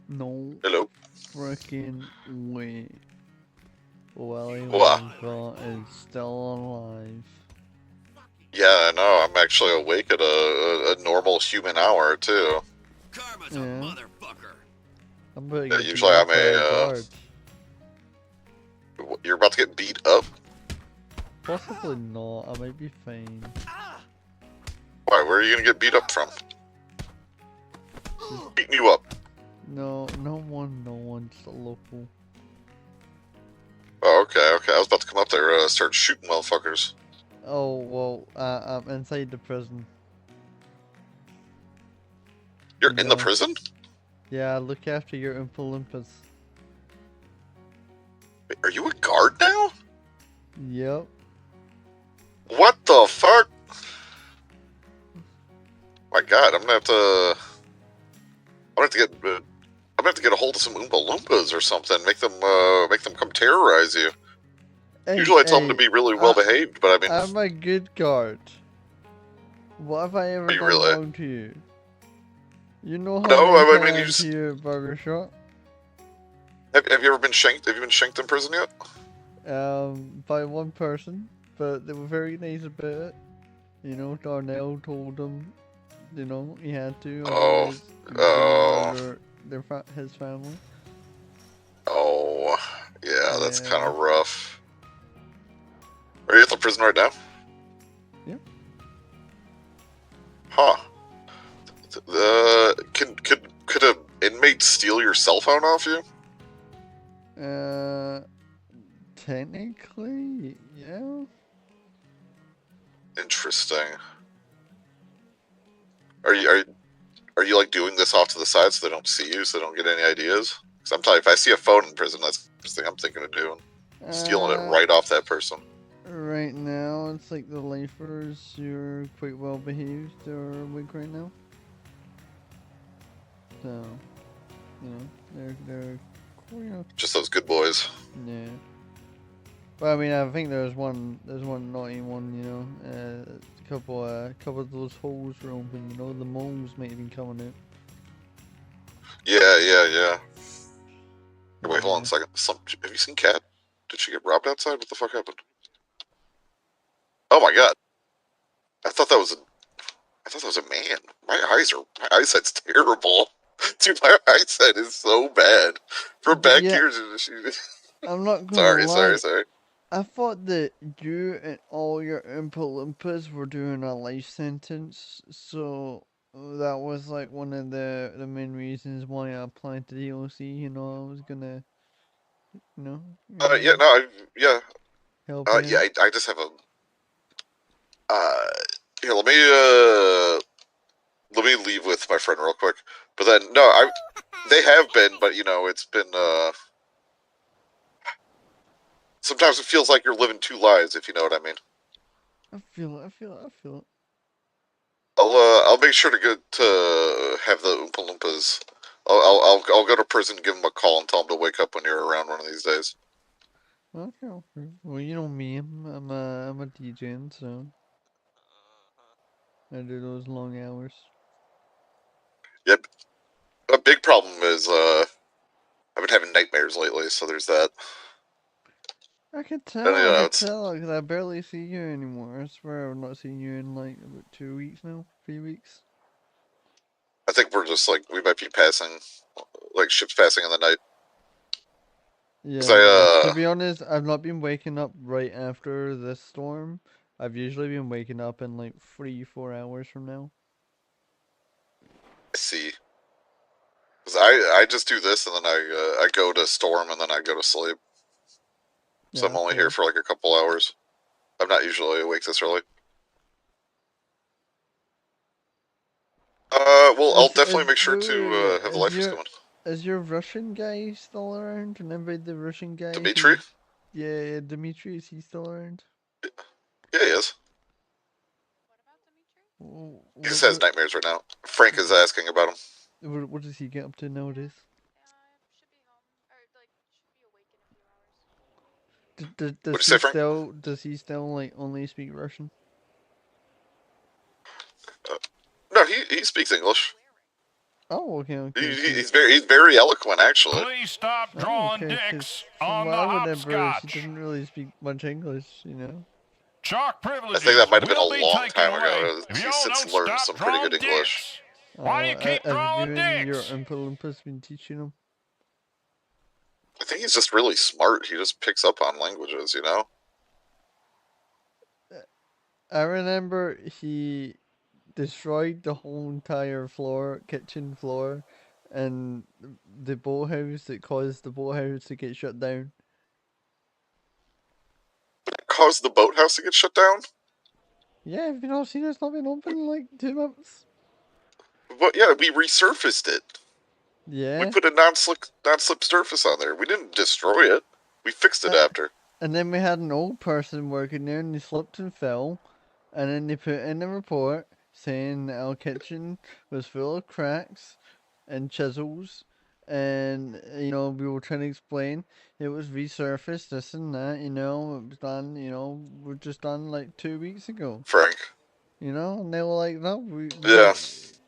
No Hello? freaking way. Willy What? Wonka is still alive. Yeah, I know. I'm actually awake at a normal human hour, too. Karma's a Yeah. motherfucker. I'm about to Yeah, get beat usually up I'm by a a, guard. You're about to get beat up? Possibly not. I might be fine. Why? Where are you gonna get beat up from? Beating you up. No one, just a local. Oh, okay. I was about to come up there, start shooting motherfuckers. Oh, well, I'm inside the prison. You're You in the know. prison? Yeah, look after your Oompa Loompas. Wait, are you a guard now? Yep. What the fuck? My god, I'm gonna have to... I'm gonna have to get a hold of some Oompa Loompas or something. Make them come terrorize you. Hey, Usually I tell them to be really well behaved, but I mean... I'm a good guard. What have I ever Are you done really? wrong to you? You know how No, nice I I mean, you am just... to your barbershop? Have you ever been shanked? Have you been shanked in prison yet? By one person, but they were very nice about it. You know, Darnell told them, you know, he had to, Oh. otherwise he was gonna Oh. murder his family. Oh. Yeah, that's kind Yeah. of rough. Are you at the prison right now? Yep. Huh. Could a inmate steal your cell phone off you? Technically, yeah. Interesting. Are you like doing this off to the side so they don't see you, so they don't get any ideas? Because I'm telling you, if I see a phone in prison, that's the first thing I'm thinking of doing. Stealing it right off that person. Right now, it's like the lifers, you're quite well behaved, they're awake right now. So, you know, they're quite, Just those good boys. yeah. But I mean, I think there's one naughty one, you know, couple of those holes were open, you know, the moles might have been coming out. Yeah. Wait, hold on Yeah. a second. Have you seen Kat? Did she get robbed outside? What the fuck happened? Oh my god. I thought that was a man. My eyesight's terrible. Dude, my eyesight is so bad. From back Yeah, here, I'm not gonna lie. sorry. I thought that you and all your Oompa Loompas were doing a life sentence, so that was like one of the main reasons why I applied to DLC. You know, I was gonna, you know, Yeah, no, yeah, help you yeah. out. I just have a. Uh, Here, let me leave with my friend real quick. But then, no, they have been, but you know, it's been. Sometimes it feels like you're living two lives, if you know what I mean. I feel it. I'll make sure to go to have the Oompa Loompas. I'll go to prison, give them a call, and tell them to wake up when you're around one of these days. Okay. Well, you know me, I'm a DJ, so I do those long hours. Yep. A big problem is I've been having nightmares lately, so there's that. I can And, tell, you I know, can tell, because I barely see you anymore. I swear I've not seen you in like about 2 weeks now, 3 weeks. I think we're just like we might be passing, like ships passing in the night. Cause Yeah, to be honest, I've not been waking up right after this storm. I've usually been waking up in like 3, 4 hours from now. I see. Cause I just do this and then I go to storm and then I go to sleep. So I'm Yeah, only here fair. for like a couple hours. I'm not usually awake this early. Well, I'll definitely make sure to have the lifers going. Is your Russian guy still around? Remember the Russian guy Dimitri? who? Yeah, Dimitri, is he still around? Yeah, he is. He just has What nightmares right now. Frank is asking about him. what does he get up to nowadays? What'd you say, Frank? Does he still like only speak Russian? No, he speaks English. Oh, okay. He's very eloquent, actually. Please stop Oh, drawing okay, 'cause dicks from on what the I remember, he hopscotch. doesn't really speak much English, you know. Chalk I think privileges that might have been a will be long taken time away ago. if He's y'all since don't learned stop some pretty drawing good English. dicks. Why do you keep Have drawing you and your dicks? Oompa Loompas been teaching him? I think he's just really smart. He just picks up on languages, you know? I remember he destroyed the whole entire kitchen floor, and the boathouse that caused the boathouse to get shut down. Caused the boathouse to get shut down? Yeah, have you not seen it's not been open in like 2 months? But yeah, we resurfaced it. Yeah. We put a non-slip surface on there. We didn't destroy it. We fixed it after. And then we had an old person working there, and he slipped and fell, and then they put in a report saying that our kitchen was full of cracks and chisels, and you know we were trying to explain it was resurfaced, this and that. You know, it was done. You know, we're just done like 2 weeks ago. Frank. You know, and they were like, "No, Yeah.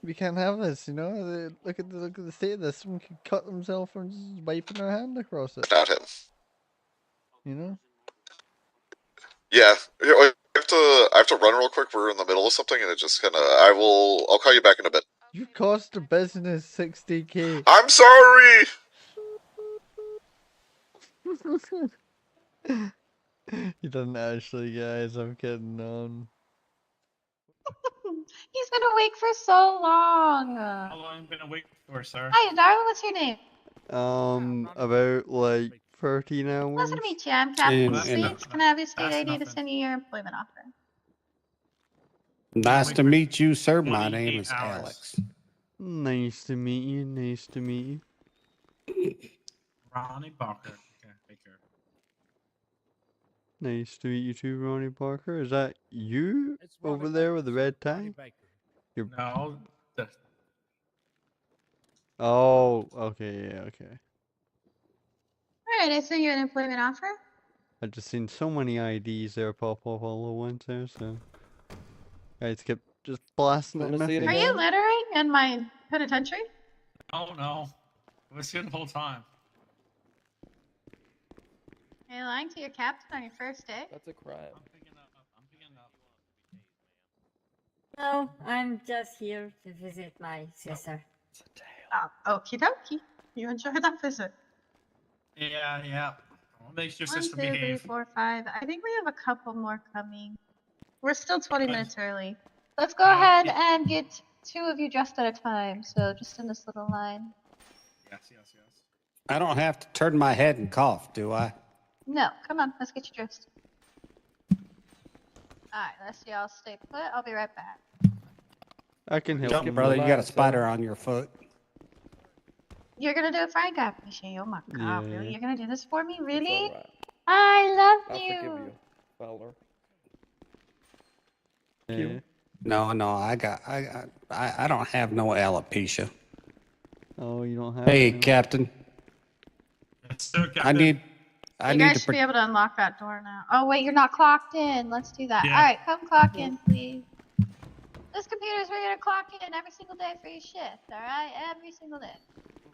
we can't have this." You know, look at the state of this. Someone could cut themselves from just wiping their hand across it. Not him. You know. Yeah. I have to run real quick. We're in the middle of something, and it just kind of. I'll call you back in a bit. You cost the business 60K. I'm sorry. You didn't actually, guys. I'm kidding. He's been awake for so long. How long have you been awake for, sir? Hi, darling. What's your name? About like 13 hours. Pleasure to meet you. I'm Captain That's Sweets. nothing. Can I have your state That's ID to nothing. send you your employment offer? Nice to meet you, sir. My 28 name is hours. Alex. Nice to meet you. Nice to meet you. Ronnie Barker. Okay, take care. Nice to meet you too, Ronnie Parker. Is that you over there with the red tie? No, Oh, okay, yeah, okay. All right, I sent you an employment offer. I just seen so many IDs there pop up all at once there, so guys kept just blasting it in my Wanna see it face. Are you littering in my penitentiary? oh no. I was here the whole time. Are you lying to your captain on your first day? That's a crime. I'm picking up. No, I'm just here to visit my sister. Oh, okie dokie. You enjoy that visit. Yeah. What makes your 1, sister 2, 3, behave? 4, 5. I think we have a couple more coming. We're still 20 Good. minutes early. Let's go ahead and get 2 of you dressed at a time. So just in this little line. Yes. I don't have to turn my head and cough, do I? No, come on, let's get you dressed. Alright, let's see, I'll stay put. I'll be right back. I can help Jump, you, brother. You got a relax, spider son. on your foot. You're gonna do it, Frank? I appreciate you. Oh my god, Yeah. really? You're gonna do this for me? Really? It's alright. I love I'll you. forgive you, Fowler. Yeah. No, I don't have no alopecia. Oh, you don't have Hey, any? Captain. Yes, sir, I Captain. need You guys should be able to unlock that door now. Oh wait, you're not clocked in. Let's do that. Yeah. Alright, come clock in, please. This computer's ready to clock in every single day for your shift, alright? Every single day.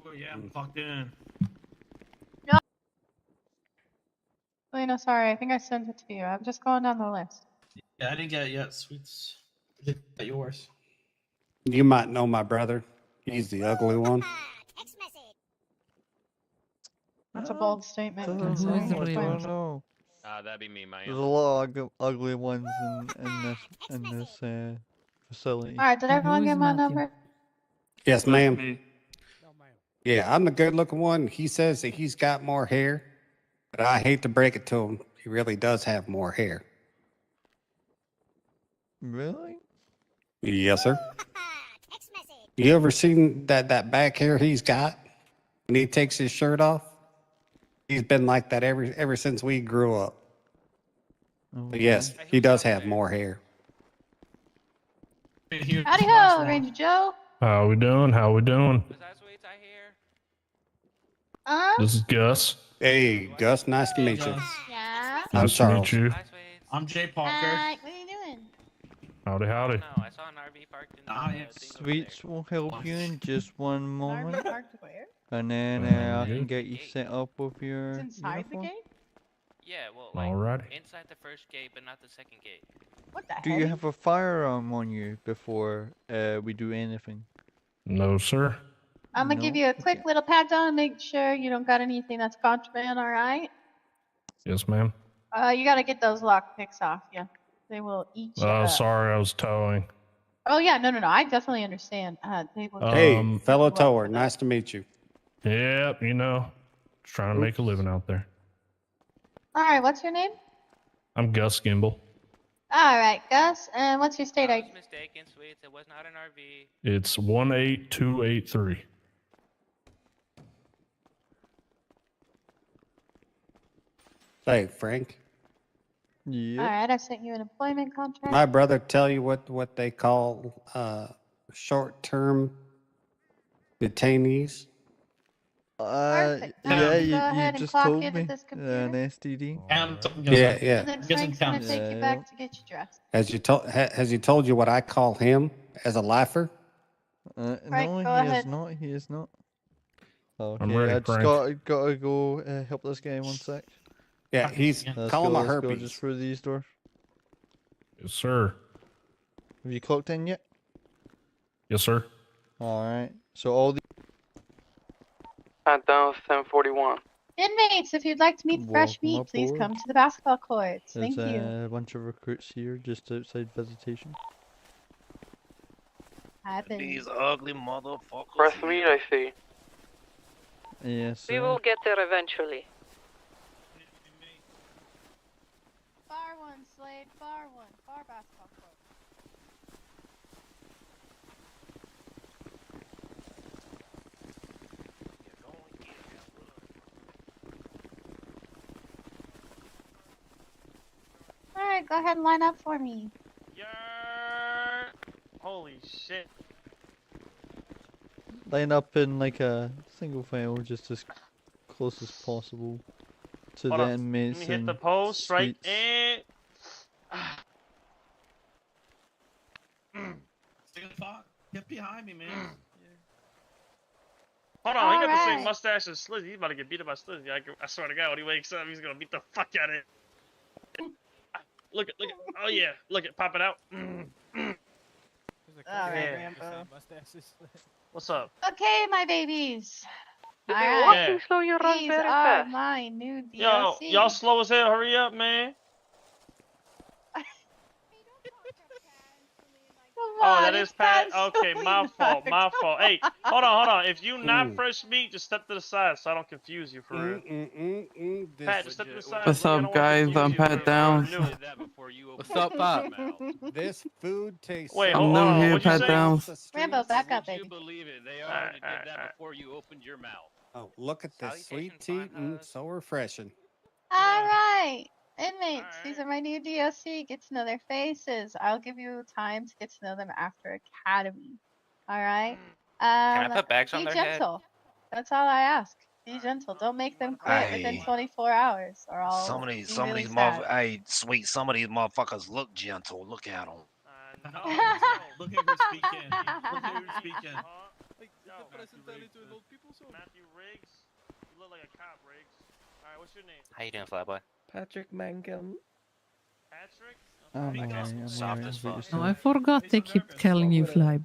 Oh, yeah, I'm clocked in. Wait, no, sorry. I think I sent it to you. I'm just going down the list. Yeah, I didn't get it yet. Sweets. I did get yours. You might know my brother. He's the ugly one. That's a bold statement. Doesn't considering anybody it's want my- to know? That'd be me, man. There's a lot of ugly ones in this facility. Alright, did everyone get my number? Yes, ma'am. Yeah, I'm the good-looking one. He says that he's got more hair, but I hate to break it to him. He really does have more hair. Really? Yes, sir. You ever seen that back hair he's got when he takes his shirt off? He's been like that ever since we grew up. Oh, But yes, he does have more hair. Howdy ho, Ranger Joe. How we doing? Was that sweets I hear? This is Gus. Hey, Gus, nice to meet you. Yeah. I'm Charles. you. Hi, sweets. I'm Jay Parker. What are you doing? Howdy, howdy. No, I saw an RV parked in the thing over there. Sweets will help you in just one moment, Parked where? and then I can get you set up with your It's inside the uniform. gate? Yeah, well, like Alrighty. inside the first gate, but not the second gate. What the Do hell? you have a firearm on you before we do anything? No, sir. I'm gonna give you a quick little pat down and make sure you don't got anything that's contraband, alright? Yes, ma'am. You gotta get those lock picks off, yeah. They will eat you up. Sorry, I was towing. Oh yeah, no, I definitely understand. They will Hey, fellow you up tower, for nice to meet you. Yep, you know, just trying to make a living out there. Alright, what's your name? I'm Gus Gimble. Alright, Gus, and what's your state I ID? was mistaken, Sweets. It was not an RV. It's 18283. Hey, Frank. Yeah. Alright, I sent you an employment contract. My brother tell you what they call short-term detainees. Perfect. Now Yeah, you go ahead you and just clock told in me. at this computer. An STD. Yeah, yeah. And then Guess Frank's gonna counts. take you back to get you dressed. Has he told you what I call him as a lifer? Frank, No, go he ahead. is not. He is not. Okay, I'm ready, I just Frank. gotta go help this guy one sec. Yeah, he's Yeah. call him a Let's go herpes. just through these doors. Yes, sir. Have you clocked in yet? Yes, sir. Alright. So all the Pat down 1041. Inmates, if you'd like to meet fresh Welcome meat, please aboard. come to the basketball courts. there's Thank you. a bunch of recruits here just outside visitation. Happen. These ugly motherfuckers. Press meet, I see. Yes. We will get there eventually. Bar one, Slade. Bar one. Bar basketball court. Alright, go ahead and line up for me. Yeah. Holy shit. Line up in like a single file, just as close as possible to Hold the on. inmates. Let me hit and the post right suites. and. Get behind me, man. Hold on, he got the same Alright. mustache as Slizzy. He's about to get beat up by Slizzy. I swear to God, when he wakes up, he's gonna beat the fuck out of him. Look at, oh yeah, look at, pop it out. Alright, Yeah. Rambo. What's up? Okay, my babies. If Alright. you're walking slow, you run These very are fast. my new DLC. Yo, y'all slow as hell. Hurry up, man. Come Oh, on, that it's is Pat. Pat's Okay, my really fault. not. My fault. Hey, hold on. If you not Mm. fresh meat, just step to the side so I don't confuse you for real. This- Pat, just step to the side. What's look, I up, don't wanna guys? confuse I'm you Pat for real. Down. New. What's up, Pop? This food tastes. Wait, so hold I'm new on. here, What'd you Pat say? Down. Rambo, back up, baby. believe it? They already did that before you opened your mouth. Oh, look at this sweet tea. Salutations, So refreshing. Alright. Inmates, these Alright. are my new DLC. Get to know their faces. I'll give you time to get to know them after Academy. Alright? Can I put bags on be their head? gentle. That's all I ask. Be gentle. Don't make them quit within Hey. 24 hours or I'll Some of be these really sad. hey, sweet, some of these motherfuckers look gentle. Look at them. No, look at her speaking. Look at her speaking. Matthew Riggs. You look like a cop, Riggs. Alright, what's your name? How you doing, Flyboy? Patrick Mangum. Patrick? I'm soft as fuck. Oh, I forgot they keep calling you fly.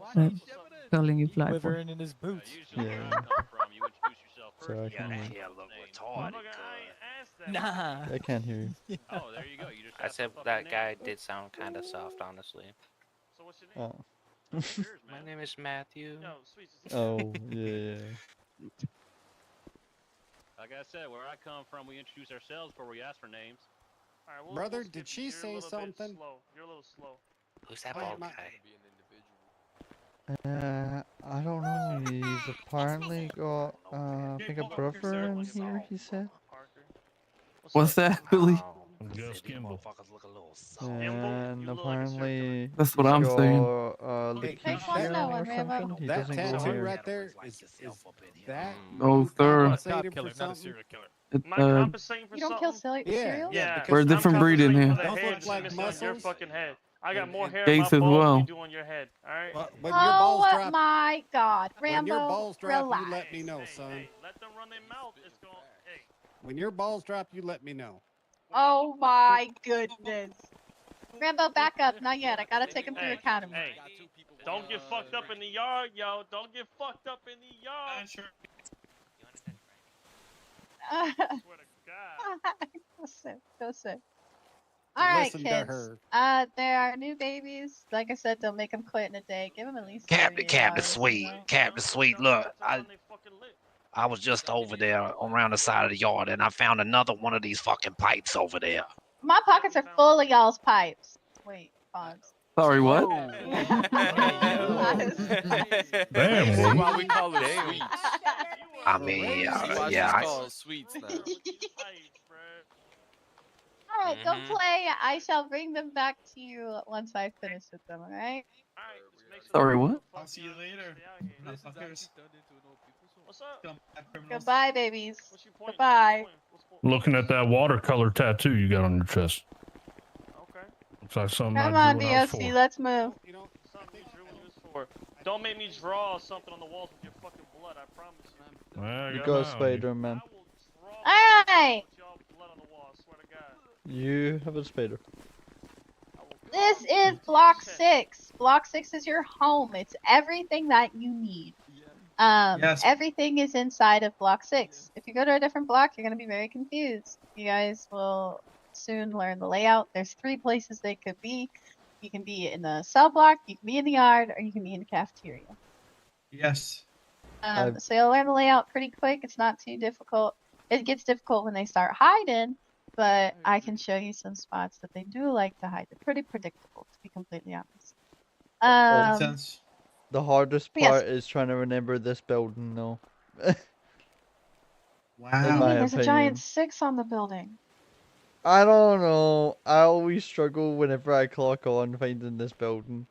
Calling you fly. Quivering in his boots. Yeah. You introduce yourself So I Yeah, can that hear. hair look retarded. I ain't asked that. Nah. I can't hear you. Oh, there you go. You just I said that guy did sound kind of soft, honestly. So what's your name? Oh. My name is Matthew. Yo, sweet. Oh, yeah. Like I said, where I come from, we introduce ourselves before we ask for names. Alright, Brother, skip did you. she You're a say little bit something? slow. You're a little slow. Who's that Oh, bald my- guy? I don't know. He's apparently got, I think a brother in here, he said. Parker. What's up? that, Billy? I'm Gus Gimble. Motherfuckers look a little soft. And You look like a serial apparently, That's what he's I'm saying. got, Take leukemia one, no or one, Rambo. something. He That doesn't go tattoo here. right there is that Oh, sir. compensated for something? It, Am I compensating for You don't kill something? cereal? Yeah. Yeah. We're a because different breed in compensating here. for the Those head look like that's missing on your muscles. fucking head. I got And- more and- hair in my Gates as balls than you well. do on your head. All right. When your balls Oh drop, my God, when your Rambo, balls drop, relax. you let me know, son. Hey, let them run their mouth. It's going. Hey. When your balls drop, you let me know. Oh my goodness. Rambo, back up. Not yet. I gotta take him through Hey, academy. hey, don't get fucked up in the yard, yo. Don't get fucked up in the yard. I swear to God. Go sit. Go sit. All right, Listen to kids. her. There are new babies. Like I said, don't make them quit in a day. Give them at least Captain 48 hours. Sweet, You know? Captain Sweet. Look, I was just over there around the side of the yard, and I found another one of these fucking pipes over there. My pockets are full of y'all's pipes. Wait, pause. Sorry, what? Damn, This is Woody. why we call it sweets. I mean, This is why yeah. she's called sweets now. Alright, go play. I shall bring them back to you once I finish with them, alright? Sorry, what? I'll see you later, motherfuckers. What's up? Goodbye, babies. What's your point? Goodbye. Looking at that watercolor tattoo you got on your chest. Okay. Looks like something Come I on, drew when I was DOC, 4. let's move. Something you drew when you was 4. Don't make me draw something on the walls with your fucking blood. I promise you. Well, You I got go, an eye on you. Spider Man. Alright! Put y'all blood on the wall. I swear to God. You have a spider. This is Block 6. Block 6 is your home. It's everything that you need. Yes. Everything is inside of Block 6. If you go to a different block, you're going to be very confused. You guys will soon learn the layout. There's 3 places they could be. You can be in the cell block, you can be in the yard, or you can be in the cafeteria. Yes. So you'll learn the layout pretty quick. It's not too difficult. It gets difficult when they start hiding, but I can show you some spots that they do like to hide. They're pretty predictable, to be completely honest. Makes sense. The hardest Yes. part is trying to remember this building, though. What do you In mean? my There's a opinion. giant 6 on the building. I don't know. I always struggle whenever I clock on finding this building.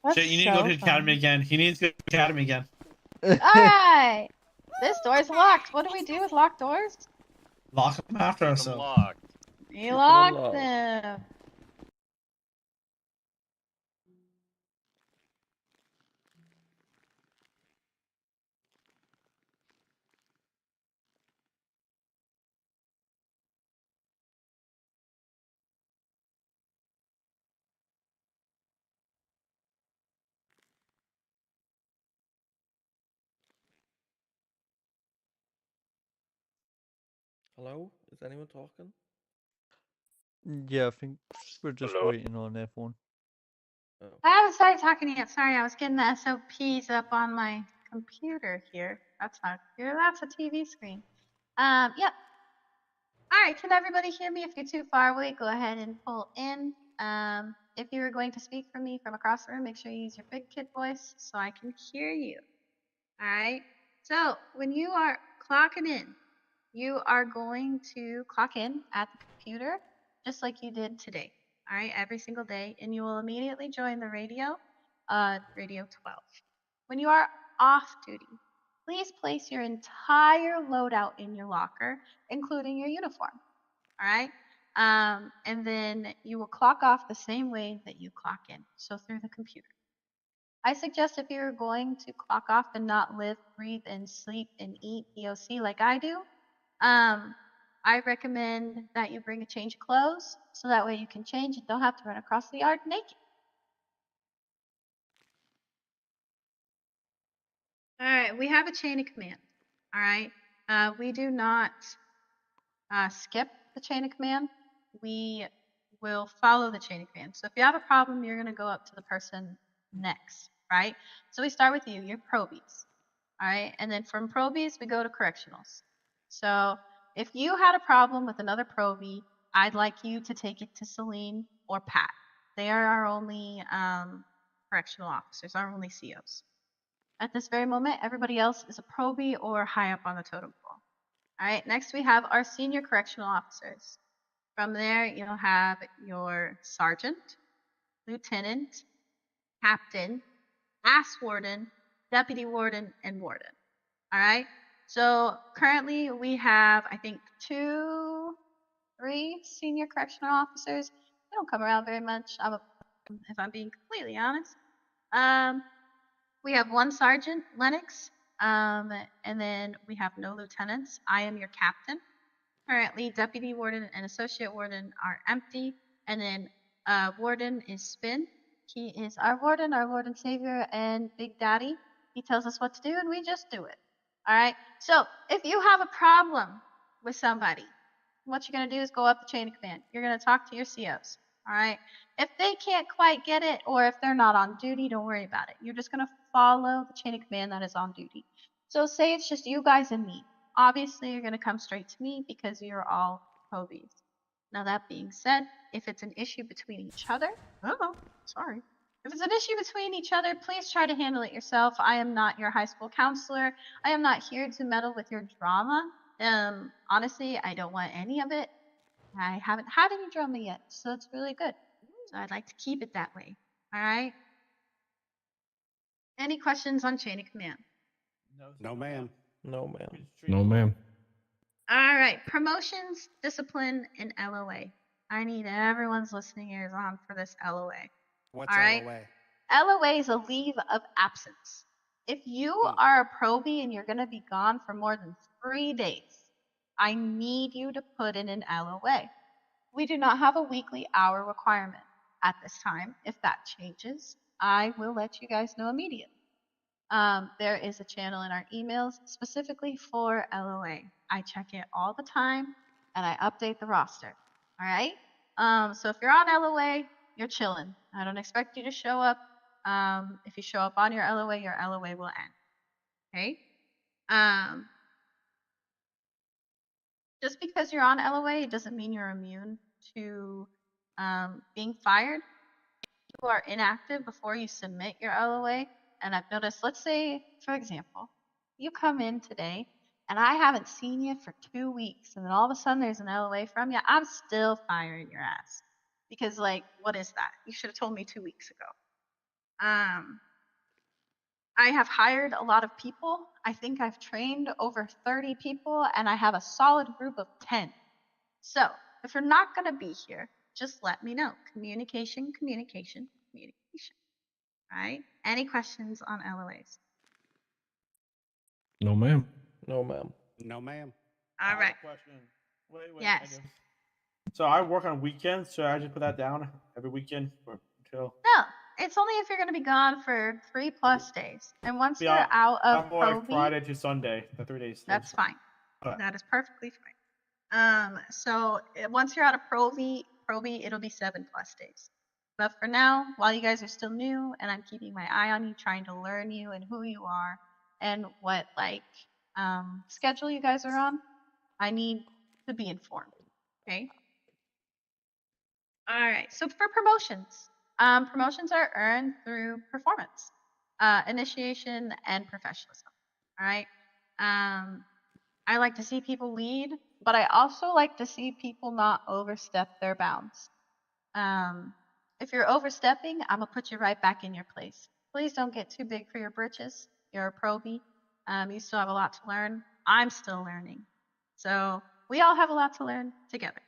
That's Shit, you need to so go to the academy again. He needs to go to the academy again. Alright! This door's locked. What do we do with locked doors? Lock him after I'm ourselves. locked. We lock them. Hello? Is anyone talking? Yeah, I think we're just Hello? waiting on F1. I haven't started talking yet. Sorry, I was getting the SOPs up on my computer here. That's not a computer, that's a TV screen. Yep. Alright, can everybody hear me? If you're too far away, go ahead and pull in. If you were going to speak for me from across the room, make sure you use your big kid voice so I can hear you. Alright? So, when you are clocking in, you are going to clock in at the computer just like you did today. Alright, every single day, and you will immediately join the radio, radio 12. When you are off duty, please place your entire loadout in your locker, including your uniform. Alright? And then you will clock off the same way that you clock in, so through the computer. I suggest if you're going to clock off and not live, breathe, and sleep and eat DOC like I do, I recommend that you bring a change of clothes so that way you can change and don't have to run across the yard naked. All right, we have a chain of command. All right, we do not skip the chain of command. We will follow the chain of command. So if you have a problem, you're going to go up to the person next, right? So we start with you, you're probies. All right, and then from probies, we go to correctionals. So if you had a problem with another probie, I'd like you to take it to Celine or Pat. They are our only correctional officers, our only COs. At this very moment, everybody else is a probie or high up on the totem pole. All right, next we have our senior correctional officers. From there, you'll have your sergeant, lieutenant, captain, ass warden, deputy warden, and warden. All right. So currently we have, I think, 2, 3 senior correctional officers. They don't come around very much. I'm if I'm being completely honest. We have one sergeant, Lennox, and then we have no lieutenants. I am your captain. Currently, deputy warden and associate warden are empty, and then warden is Spin. He is our warden savior, and Big Daddy. He tells us what to do, and we just do it. All right. So if you have a problem with somebody, what you're gonna do is go up the chain of command. You're gonna talk to your COs. All right. If they can't quite get it, or if they're not on duty, don't worry about it. You're just gonna follow the chain of command that is on duty. So say it's just you guys and me. Obviously, you're gonna come straight to me because you're all probies. Now that being said, if it's an issue between each other, sorry. If it's an issue between each other, please try to handle it yourself. I am not your high school counselor. I am not here to meddle with your drama. Honestly, I don't want any of it. I haven't had any drama yet, so it's really good. So I'd like to keep it that way. All right. Any questions on chain of command? No, ma'am. No, ma'am. No, ma'am. All right. Promotions, discipline, and LOA. I need everyone's listening ears on for this LOA. What's All right. LOA? LOA is a leave of absence. If you are a probie and you're going to be gone for more than 3 days, I need you to put in an LOA. We do not have a weekly hour requirement at this time. If that changes, I will let you guys know immediately. There is a channel in our emails specifically for LOA. I check it all the time and I update the roster. All right. So if you're on LOA, you're chilling. I don't expect you to show up. If you show up on your LOA will end. Okay. Just because you're on LOA doesn't mean you're immune to being fired. If you are inactive before you submit your LOA, and I've noticed, let's say, for example, you come in today and I haven't seen you for 2 weeks, and then all of a sudden there's an LOA from you, I'm still firing your ass. Because, like, what is that? You should have told me 2 weeks ago. I have hired a lot of people. I think I've trained over 30 people, and I have a solid group of 10. So if you're not going to be here, just let me know. Communication, communication, communication. Right? Any questions on LOAs? No, ma'am. No, ma'am. No, ma'am. All right. Question. Wait. Yes. So I work on weekends, so I just put that down every weekend until. No, it's only if you're going to be gone for 3+ days. And once you're out of I'm like probie, Friday to Sunday, the 3 days. that's fine. Okay. That is perfectly fine. So once you're out of probie, it'll be 7+ days. But for now, while you guys are still new and I'm keeping my eye on you, trying to learn you and who you are and what schedule you guys are on, I need to be informed. Okay. All right. So for promotions, promotions are earned through performance, initiation, and professionalism. All right. I like to see people lead, but I also like to see people not overstep their bounds. If you're overstepping, I'm gonna put you right back in your place. Please don't get too big for your britches. You're a probie. You still have a lot to learn. I'm still learning. So we all have a lot to learn together.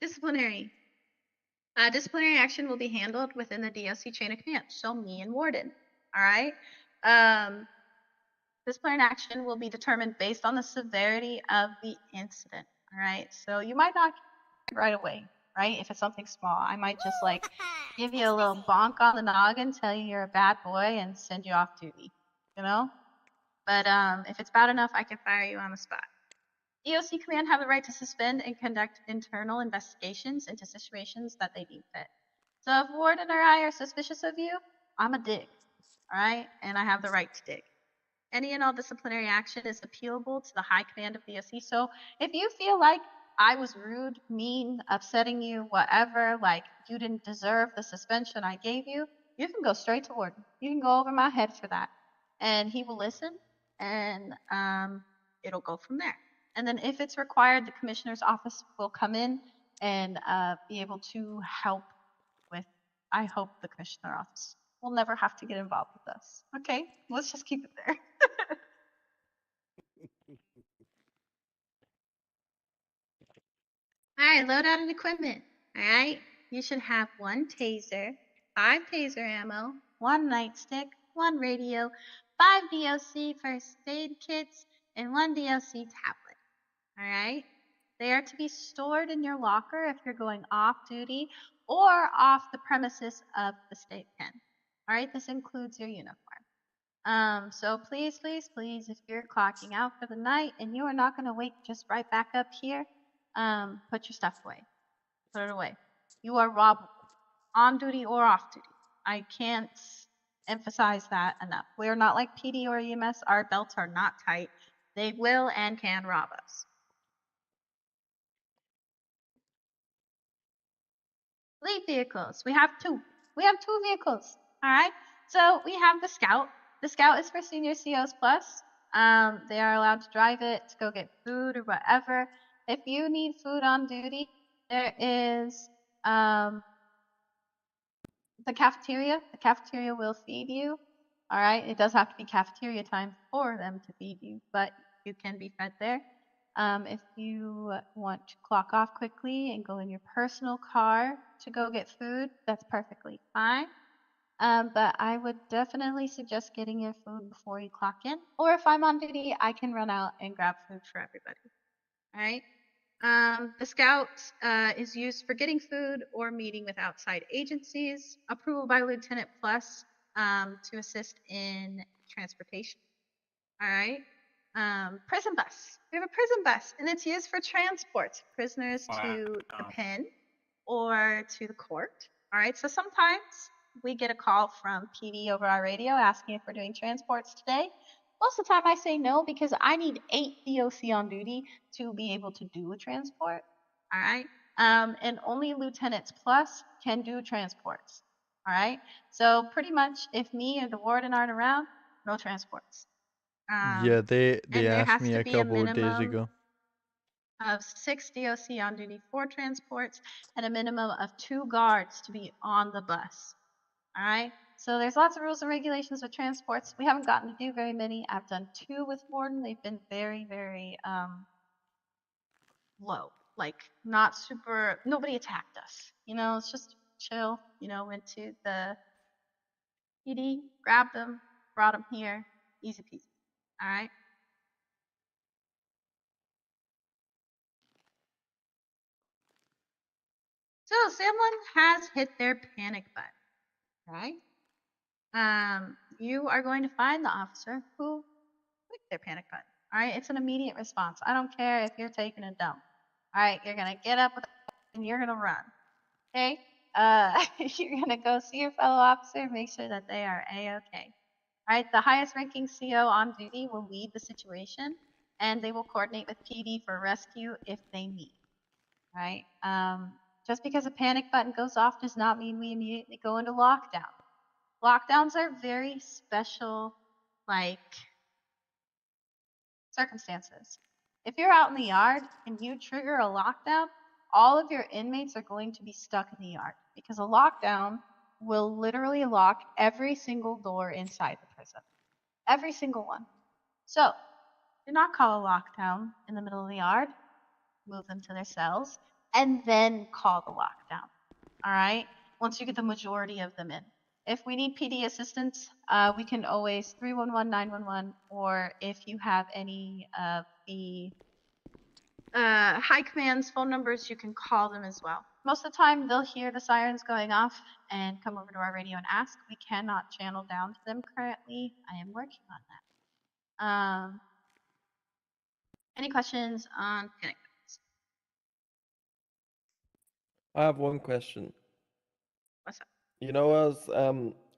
Disciplinary. Disciplinary action will be handled within the DOC chain of command. So me and Warden. All right. Disciplinary action will be determined based on the severity of the incident. All right. So you might not right away, right? If it's something small, I might just give you a little bonk on the noggin, tell you you're a bad boy, and send you off duty. You know. But if it's bad enough, I can fire you on the spot. EOC Command have the right to suspend and conduct internal investigations into situations that they deem fit. So if Warden or I are suspicious of you, I'm a dig, all right? And I have the right to dig. Any and all disciplinary action is appealable to the high command of the EOC. So if you feel like I was rude, mean, upsetting you, whatever, like you didn't deserve the suspension I gave you, you can go straight to Warden. You can go over my head for that. And he will listen, and it'll go from there. And then if it's required, the commissioner's office will come in and be able to help with, I hope the commissioner office will never have to get involved with us. Okay, let's just keep it there. All right, load out an equipment. All right, you should have 1 taser, 5 taser ammo, 1 nightstick, 1 radio, 5 DOC first aid kits, and 1 DOC tablet. All right, they are to be stored in your locker if you're going off duty or off the premises of the state pen. All right, this includes your uniform. So please, please, please, if you're clocking out for the night and you are not going to wake just right back up here, put your stuff away. Put it away. You are robbable, on duty or off duty. I can't emphasize that enough. We are not like PD or EMS. Our belts are not tight. They will and can rob us. Fleet vehicles. We have 2. We have 2 vehicles. All right. So we have the Scout. The Scout is for senior COs plus. They are allowed to drive it to go get food or whatever. If you need food on duty, there is the cafeteria. The cafeteria will feed you. All right. It does have to be cafeteria time for them to feed you, but you can be fed there. If you want to clock off quickly and go in your personal car to go get food, that's perfectly fine. But I would definitely suggest getting your food before you clock in. Or if I'm on duty, I can run out and grab food for everybody. All right. The Scout is used for getting food or meeting with outside agencies. Approval by Lieutenant Plus to assist in transportation. All right. Prison bus. We have a prison bus, and it's used for transport prisoners to the pen or to the court. All right. So sometimes we get a call from PD over our radio asking if we're doing transports today. Most of the time I say no because I need 8 DOC on duty to be able to do a transport. All right. And only lieutenants plus can do transports. All right. So pretty much if me or the warden aren't around, no transports. Yeah, they And there asked has me to a be a couple of days minimum ago. of 6 DOC on duty for transports and a minimum of 2 guards to be on the bus. All right. So there's lots of rules and regulations with transports. We haven't gotten to do very many. I've done 2 with Warden. They've been very, very low. Like not super. Nobody attacked us. You know, it's just chill. You know, went to the PD, grabbed them, brought them here, easy peasy. All right. So someone has hit their panic button, right? You are going to find the officer who clicked their panic button. All right, it's an immediate response. I don't care if you're taking a dump. All right, you're gonna get up and you're gonna run. Okay, you're gonna go see your fellow officer, make sure that they are a-okay. All right, the highest ranking CO on duty will lead the situation, and they will coordinate with PD for rescue if they need. Right? Just because a panic button goes off does not mean we immediately go into lockdown. Lockdowns are very special, like, circumstances. If you're out in the yard and you trigger a lockdown, all of your inmates are going to be stuck in the yard because a lockdown will literally lock every single door inside the prison. Every single one. So, do not call a lockdown in the middle of the yard. Move them to their cells, and then call the lockdown. All right? Once you get the majority of them in. If we need PD assistance, we can always 311, 911, or if you have any of the high command's phone numbers, you can call them as well. Most of the time, they'll hear the sirens going off and come over to our radio and ask. We cannot channel down to them currently. I am working on that. Any questions on panic? I have one question. What's up? You know, as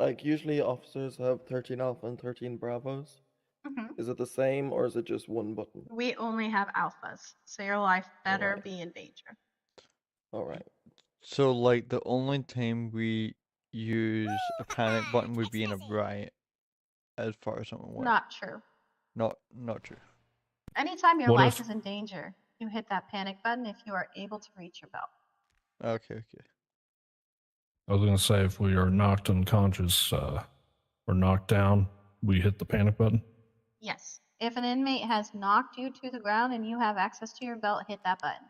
like usually officers have 13 Alpha and 13 Bravos. Mm-hmm. Is it the same or is it just one button? We only have alphas, so your life better Alright. be in danger. Alright. So, like, the only time we use a panic button would be in a riot, as far as I'm aware. Not true. Not true. Anytime your What life if- is in danger, you hit that panic button if you are able to reach your belt. Okay. I was gonna say if we are knocked unconscious or knocked down, we hit the panic button. Yes. If an inmate has knocked you to the ground and you have access to your belt, hit that button.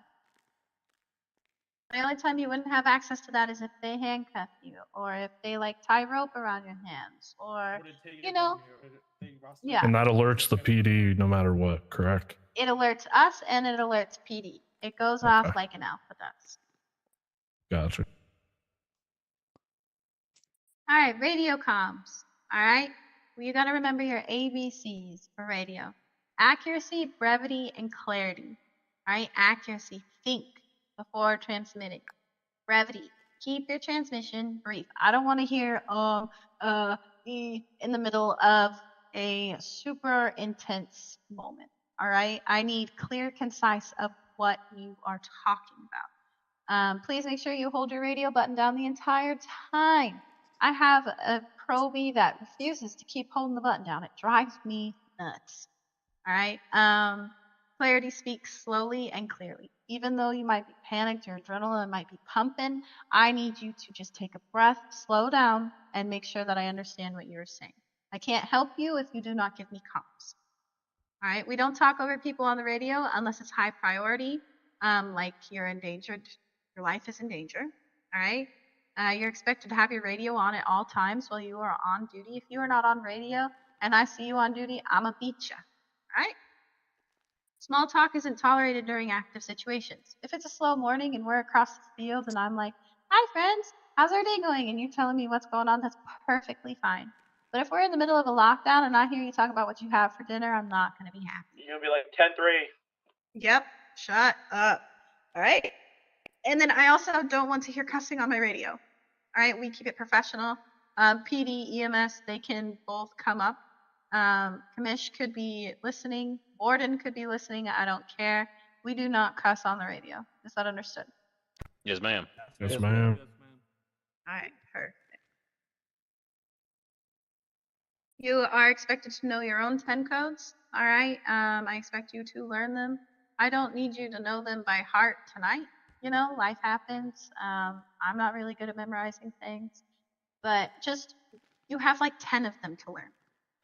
The only time you wouldn't have access to that is if they handcuff you, or if they like tie rope around your hands, or you know, yeah. And that alerts the PD no matter what, correct? It alerts us and it alerts PD. It goes off like an alpha does. Gotcha. All right, radio comms. All right, well, you got to remember your ABCs for radio: accuracy, brevity, and clarity. All right, accuracy. Think before transmitting. Brevity. Keep your transmission brief. I don't want to hear in the middle of a super intense moment. All right, I need clear, concise of what you are talking about. Please make sure you hold your radio button down the entire time. I have a probie that refuses to keep holding the button down. It drives me nuts. All right. Clarity speaks slowly and clearly. Even though you might be panicked, your adrenaline might be pumping, I need you to just take a breath, slow down, and make sure that I understand what you're saying. I can't help you if you do not give me comms. All right. We don't talk over people on the radio unless it's high priority, like you're endangered, your life is in danger. All right. You're expected to have your radio on at all times while you are on duty. If you are not on radio and I see you on duty, I'ma beat you. All right. Small talk isn't tolerated during active situations. If it's a slow morning and we're across the field and I'm like, hi friends, how's our day going? And you're telling me what's going on, that's perfectly fine. But if we're in the middle of a lockdown and I hear you talk about what you have for dinner, I'm not going to be happy. You're gonna be like 10-3. Yep, shut up. All right. And then I also don't want to hear cussing on my radio. All right, we keep it professional. PD, EMS, they can both come up. Commish could be listening. Borden could be listening. I don't care. We do not cuss on the radio. Is that understood? Yes, ma'am. Yes, ma'am. All right, perfect. You are expected to know your own 10 codes. All right. I expect you to learn them. I don't need you to know them by heart tonight. You know, life happens. I'm not really good at memorizing things, but just you have like 10 of them to learn.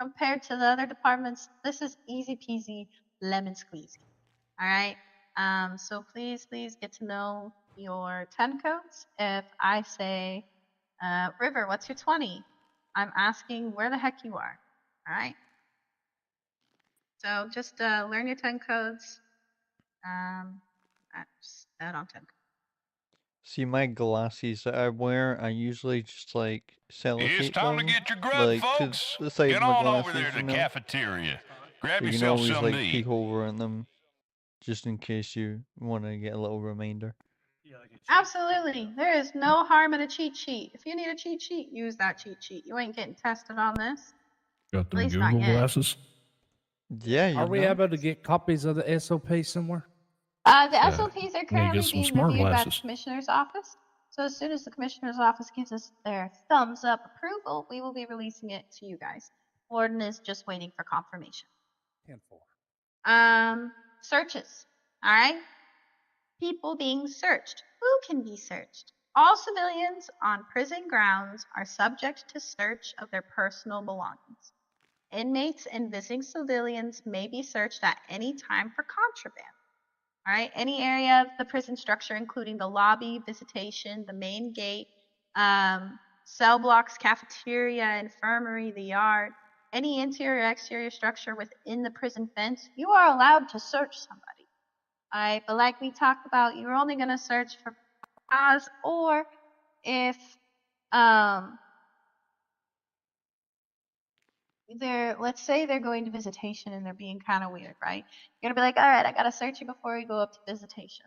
Compared to the other departments, this is easy peasy, lemon squeezy. All right. So please get to know your 10 codes. If I say, River, what's your 20? I'm asking where the heck you are. All right. So just learn your 10 codes. That's that on 10 codes. See, my glasses that I wear, I usually just like sellotape It's time them, to get your grub, like folks. to the side Get of my on glasses, over there to the you know? cafeteria. Grab So you can yourself always something like to peek eat. over at them, just in case you want to get a little reminder. Absolutely. There is no harm in a cheat sheet. If you need a cheat sheet, use that cheat sheet. You ain't getting tested on this. Got At them least not Google yet. glasses? Yeah, you Are we know? able to get copies of the SOP somewhere? The SOPs are Need to currently get some being smart reviewed by the glasses. Commissioner's Office. So as soon as the Commissioner's Office gives us their thumbs up approval, we will be releasing it to you guys. Warden is just waiting for confirmation. 10-4. Searches. All right. People being searched. Who can be searched? All civilians on prison grounds are subject to search of their personal belongings. Inmates and visiting civilians may be searched at any time for contraband. All right, any area of the prison structure, including the lobby, visitation, the main gate, cell blocks, cafeteria, infirmary, the yard, any interior or exterior structure within the prison fence, you are allowed to search somebody. All right, but like we talked about, you're only going to search for cause or if let's say they're going to visitation and they're being kind of weird, right? You're gonna be like, all right, I gotta search you before we go up to visitation.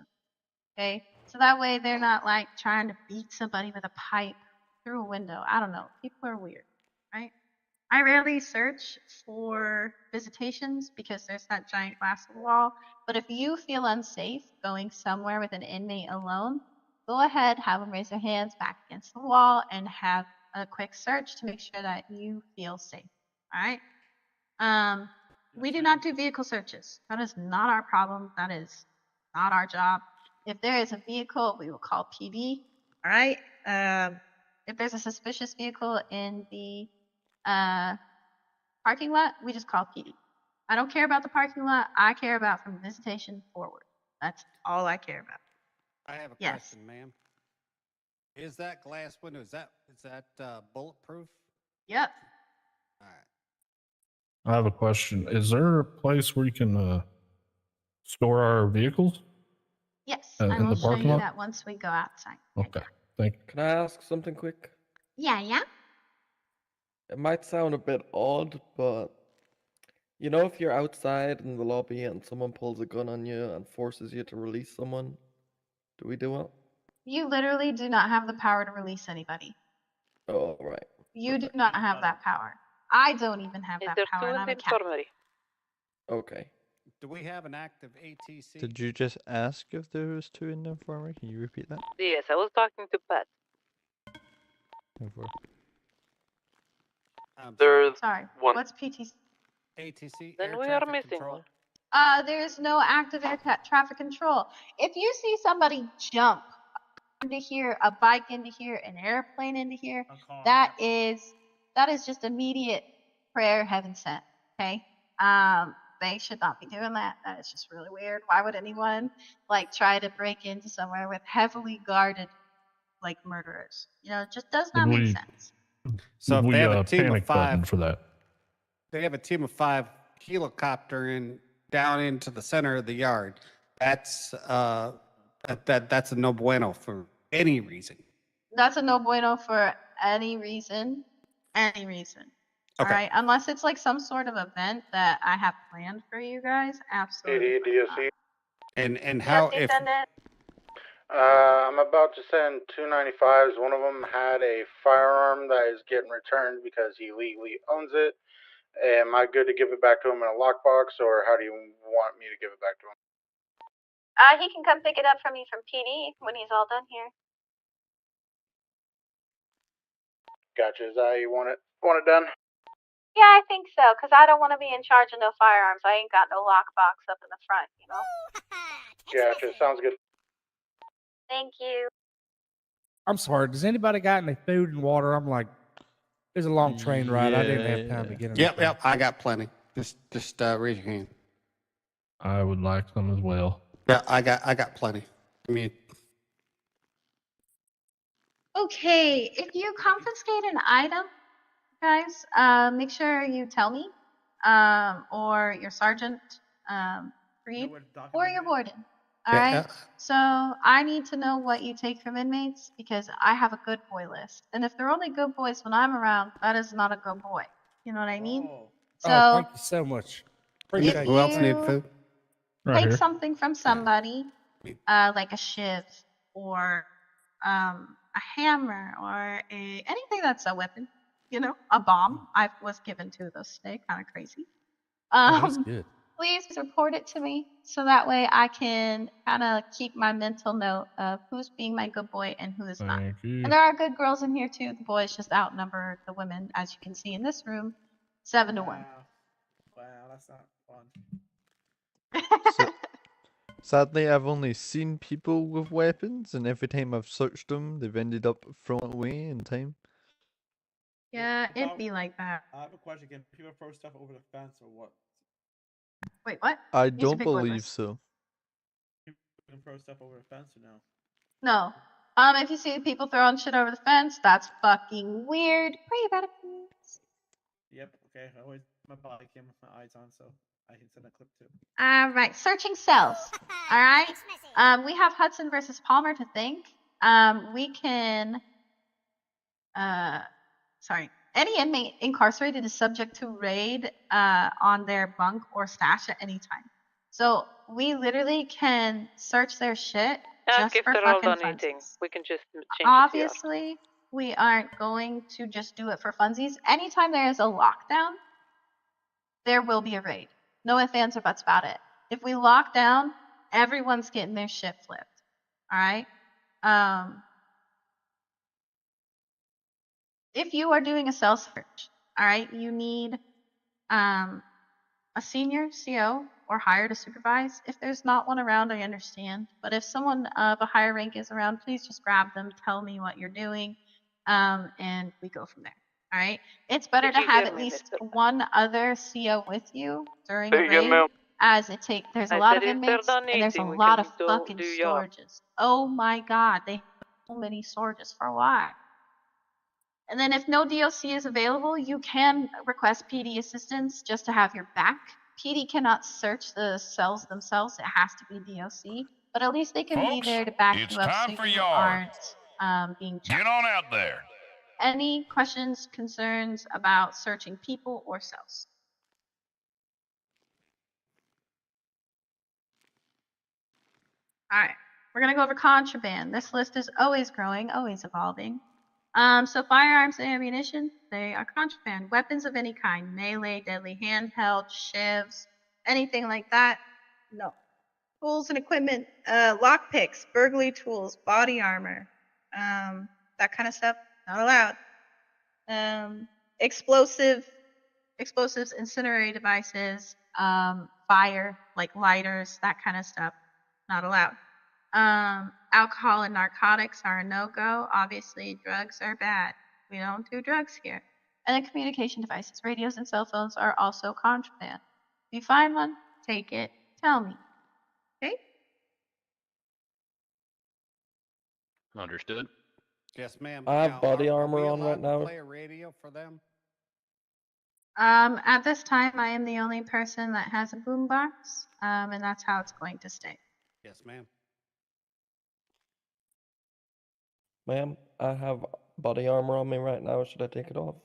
Okay, so that way they're not like trying to beat somebody with a pipe through a window. I don't know. People are weird, right? I rarely search for visitations because there's that giant glass wall. But if you feel unsafe going somewhere with an inmate alone, go ahead, have them raise their hands back against the wall, and have a quick search to make sure that you feel safe. All right. We do not do vehicle searches. That is not our problem. That is not our job. If there is a vehicle, we will call PD. All right. If there's a suspicious vehicle in the parking lot, we just call PD. I don't care about the parking lot. I care about from visitation forward. That's all I care about. I have a Yes. question, ma'am. Is that glass window, is that bulletproof? Yep. All right. I have a question. Is there a place where you can store our vehicles? Yes, In I will the show parking you lot? that once we go outside. Okay, thank you. Can I ask something quick? Yeah. It might sound a bit odd, but you know, if you're outside in the lobby and someone pulls a gun on you and forces you to release someone, do we do it? You literally do not have the power to release anybody. Oh, right. You do not have that power. I don't even have that power, and I'm a cat. Okay. Do we have an active ATC? Did you just ask if there was 2 in the infirmary? Can you repeat that? Yes, I was talking to Pat. Over. There's Sorry. one. What's PTC? ATC, Then air we are traffic missing control. one. There's no active traffic control. If you see somebody jump into here, a bike into here, an airplane into here, that is just immediate prayer heaven sent. Okay. They should not be doing that. That is just really weird. Why would anyone like try to break into somewhere with heavily guarded like murderers? You know, it just does not make sense. So if they have a team of panic button 5 for that. they have a team of 5 helicoptering down into the center of the yard. That's that's a no bueno for any reason. That's a no bueno for any reason. Any reason. Okay. All right. Unless it's like some sort of event that I have planned for you guys. Absolutely. DSC. And how if I'm about to send 295s. One of them had a firearm that is getting returned because he legally owns it. Am I good to give it back to him in a lockbox, or how do you want me to give it back to him? He can come pick it up from me from PD when he's all done here. Gotcha. Is that how you want it done? Yeah, I think so, because I don't want to be in charge of no firearms. I ain't got no lockbox up in the front, you know? Gotcha. Sounds good. Thank you. I'm sorry. Does anybody got any food and water? I'm like, there's a long train ride. I didn't have time to get in. Yep, I got plenty. Just raise your hand. I would like some as well. Yeah, I got plenty. I mean, Okay, if you confiscate an item, guys, make sure you tell me, or your sergeant, Reed, or your warden. All Yeah, right. yeah. So I need to know what you take from inmates because I have a good boy list, and if they're only good boys when I'm around, that is not a good boy. You know what I mean? So thank you so much. Appreciate who else need you food? Right take here. something from somebody, like a shiv or a hammer or anything that's a weapon. You know, a bomb. I was given 2 of those today. Kind of crazy. Oh, that's good. Please report it to me so that way I can kind of keep my mental note of who's being my good boy and who is not. Thank you. And there are good girls in here too. The boys just outnumber the women, as you can see in this room, 7 to 1. Wow, that's not fun. So, sadly, I've only seen people with weapons, and every time I've searched them, they've ended up thrown away in time. Yeah, it'd be like that. I have a question. Can people throw stuff over the fence or what? Wait, what? I Use a don't big believe word. so. People can throw stuff over the fence or no? No. If you see people throwing shit over the fence, that's fucking weird. Pray about it, please. Yep. Okay. I always my body cam with my eyes on, so I can send a clip too. All right, searching cells. All right. We have Hudson versus Palmer to thank. We can. Sorry. Any inmate incarcerated is subject to raid on their bunk or stash at any time. So we literally can search their shit Ask just if for they're all fucking done eating. funsies. We can just change it to Obviously, we aren't going to just do it for funsies. Anytime there is a lockdown, there will be a raid. No ifs, ands, or buts about it. If we lock down, everyone's getting their shit flipped. All right. If you are doing a cell search, all right, you need a senior CO or higher to supervise. If there's not one around, I understand. But if someone of a higher rank is around, please just grab them, tell me what you're doing, and we go from there. All right. It's better Did to you have hear at me, least Mr. one other CO with you during a raid as there's a I lot said of if they're inmates done and there's a eating, we lot can of do fucking your. storages. Oh my god, they have so many storages for why? And then if no DOC is available, you can request PD assistance just to have your back. PD cannot search the cells themselves. It has to be DOC, but at least they can be there to back you up so you aren't being jumped. Get on out there. Any questions, concerns about searching people or cells? All right, we're gonna go over contraband. This list is always growing, always evolving. So firearms and ammunition, they are contraband. Weapons of any kind, melee, deadly handheld, shivs, anything like that, no. Tools and equipment, lockpicks, burglary tools, body armor, that kind of stuff, not allowed. Explosives, incendiary devices, fire, like lighters, that kind of stuff, not allowed. Alcohol and narcotics are a no-go. Obviously, drugs are bad. We don't do drugs here. And then communication devices, radios and cell phones are also contraband. If you find one, take it, tell me. Okay? Understood. Yes, ma'am. I have body armor we on right allowed to now. play a radio for them? At this time, I am the only person that has a boombox, and that's how it's going to stay. Yes, ma'am. Ma'am, I have body armor on me right now. Should I take it off?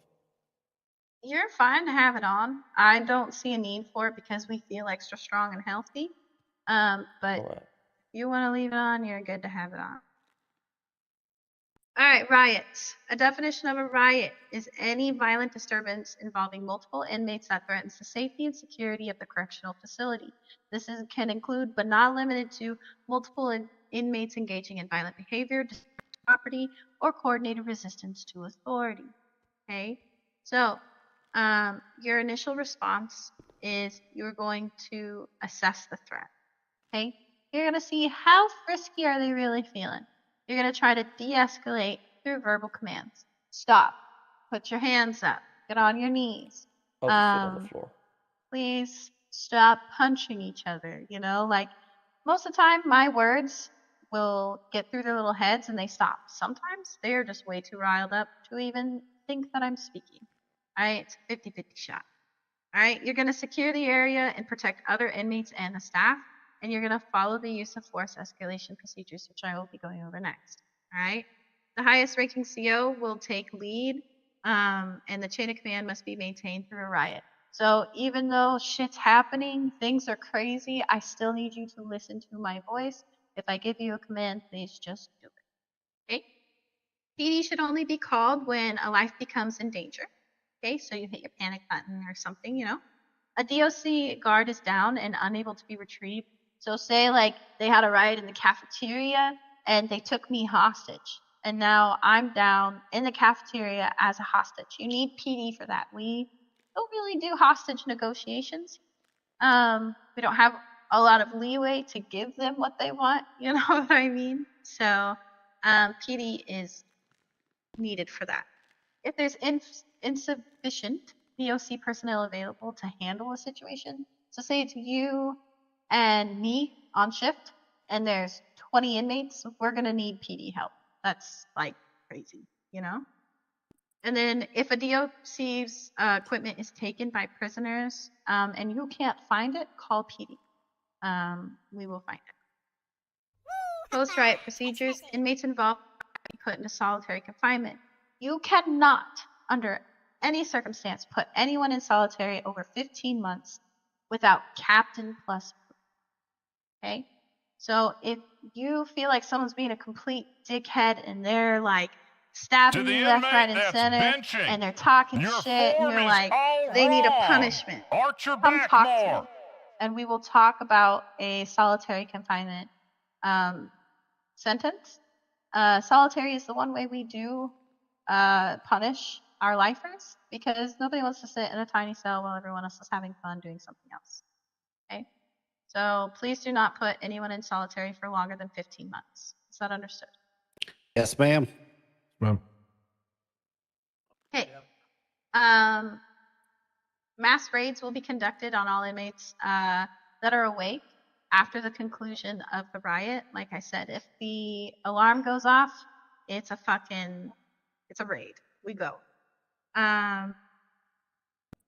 You're fine to have it on. I don't see a need for it because we feel extra strong and healthy. But if you want to leave it on, you're good to have it on. All right, riots. A definition of a riot is any violent disturbance involving multiple inmates that threatens the safety and security of the correctional facility. This can include, but not limited to, multiple inmates engaging in violent behavior, property, or coordinated resistance to authority. Okay, so your initial response is you're going to assess the threat. Okay, you're going to see how frisky are they really feeling. You're going to try to de-escalate through verbal commands. Stop. Put your hands up. Get on your knees. I'll just sit on the floor. Please stop punching each other. You know, like most of the time, my words will get through their little heads and they stop. Sometimes they're just way too riled up to even think that I'm speaking. All right, it's a 50-50 shot. All right, you're going to secure the area and protect other inmates and the staff, and you're going to follow the use of force escalation procedures, which I will be going over next. All right, the highest ranking CO will take lead, and the chain of command must be maintained through a riot. So even though shit's happening, things are crazy, I still need you to listen to my voice. If I give you a command, please just do it. Okay? PD should only be called when a life becomes in danger. Okay, so you hit your panic button or something, you know. A DOC guard is down and unable to be retrieved. So say like they had a riot in the cafeteria and they took me hostage. And now I'm down in the cafeteria as a hostage. You need PD for that. We don't really do hostage negotiations. We don't have a lot of leeway to give them what they want. You know what I mean? So PD is needed for that. If there's insufficient DOC personnel available to handle a situation, so say it's you and me on shift, and there's 20 inmates, we're gonna need PD help. That's like crazy, you know? And then if a DOC's equipment is taken by prisoners and you can't find it, call PD. We will find it. Post-riot procedures, inmates involved be put into solitary confinement. You cannot, under any circumstance, put anyone in solitary over 15 months without captain plus proof. Okay? So if you feel like someone's being a complete dickhead and they're like stabbing you left, right, and center, and they're talking shit, and you're like, they need a punishment. Come talk to me. And we will talk about a solitary confinement sentence. Solitary is the one way we do punish our lifers because nobody wants to sit in a tiny cell while everyone else is having fun doing something else. Okay? So please do not put anyone in solitary for longer than 15 months. Is that understood? Yes, ma'am. Ma'am. Okay. Mass raids will be conducted on all inmates that are awake after the conclusion of the riot. Like I said, if the alarm goes off, it's a raid. We go. And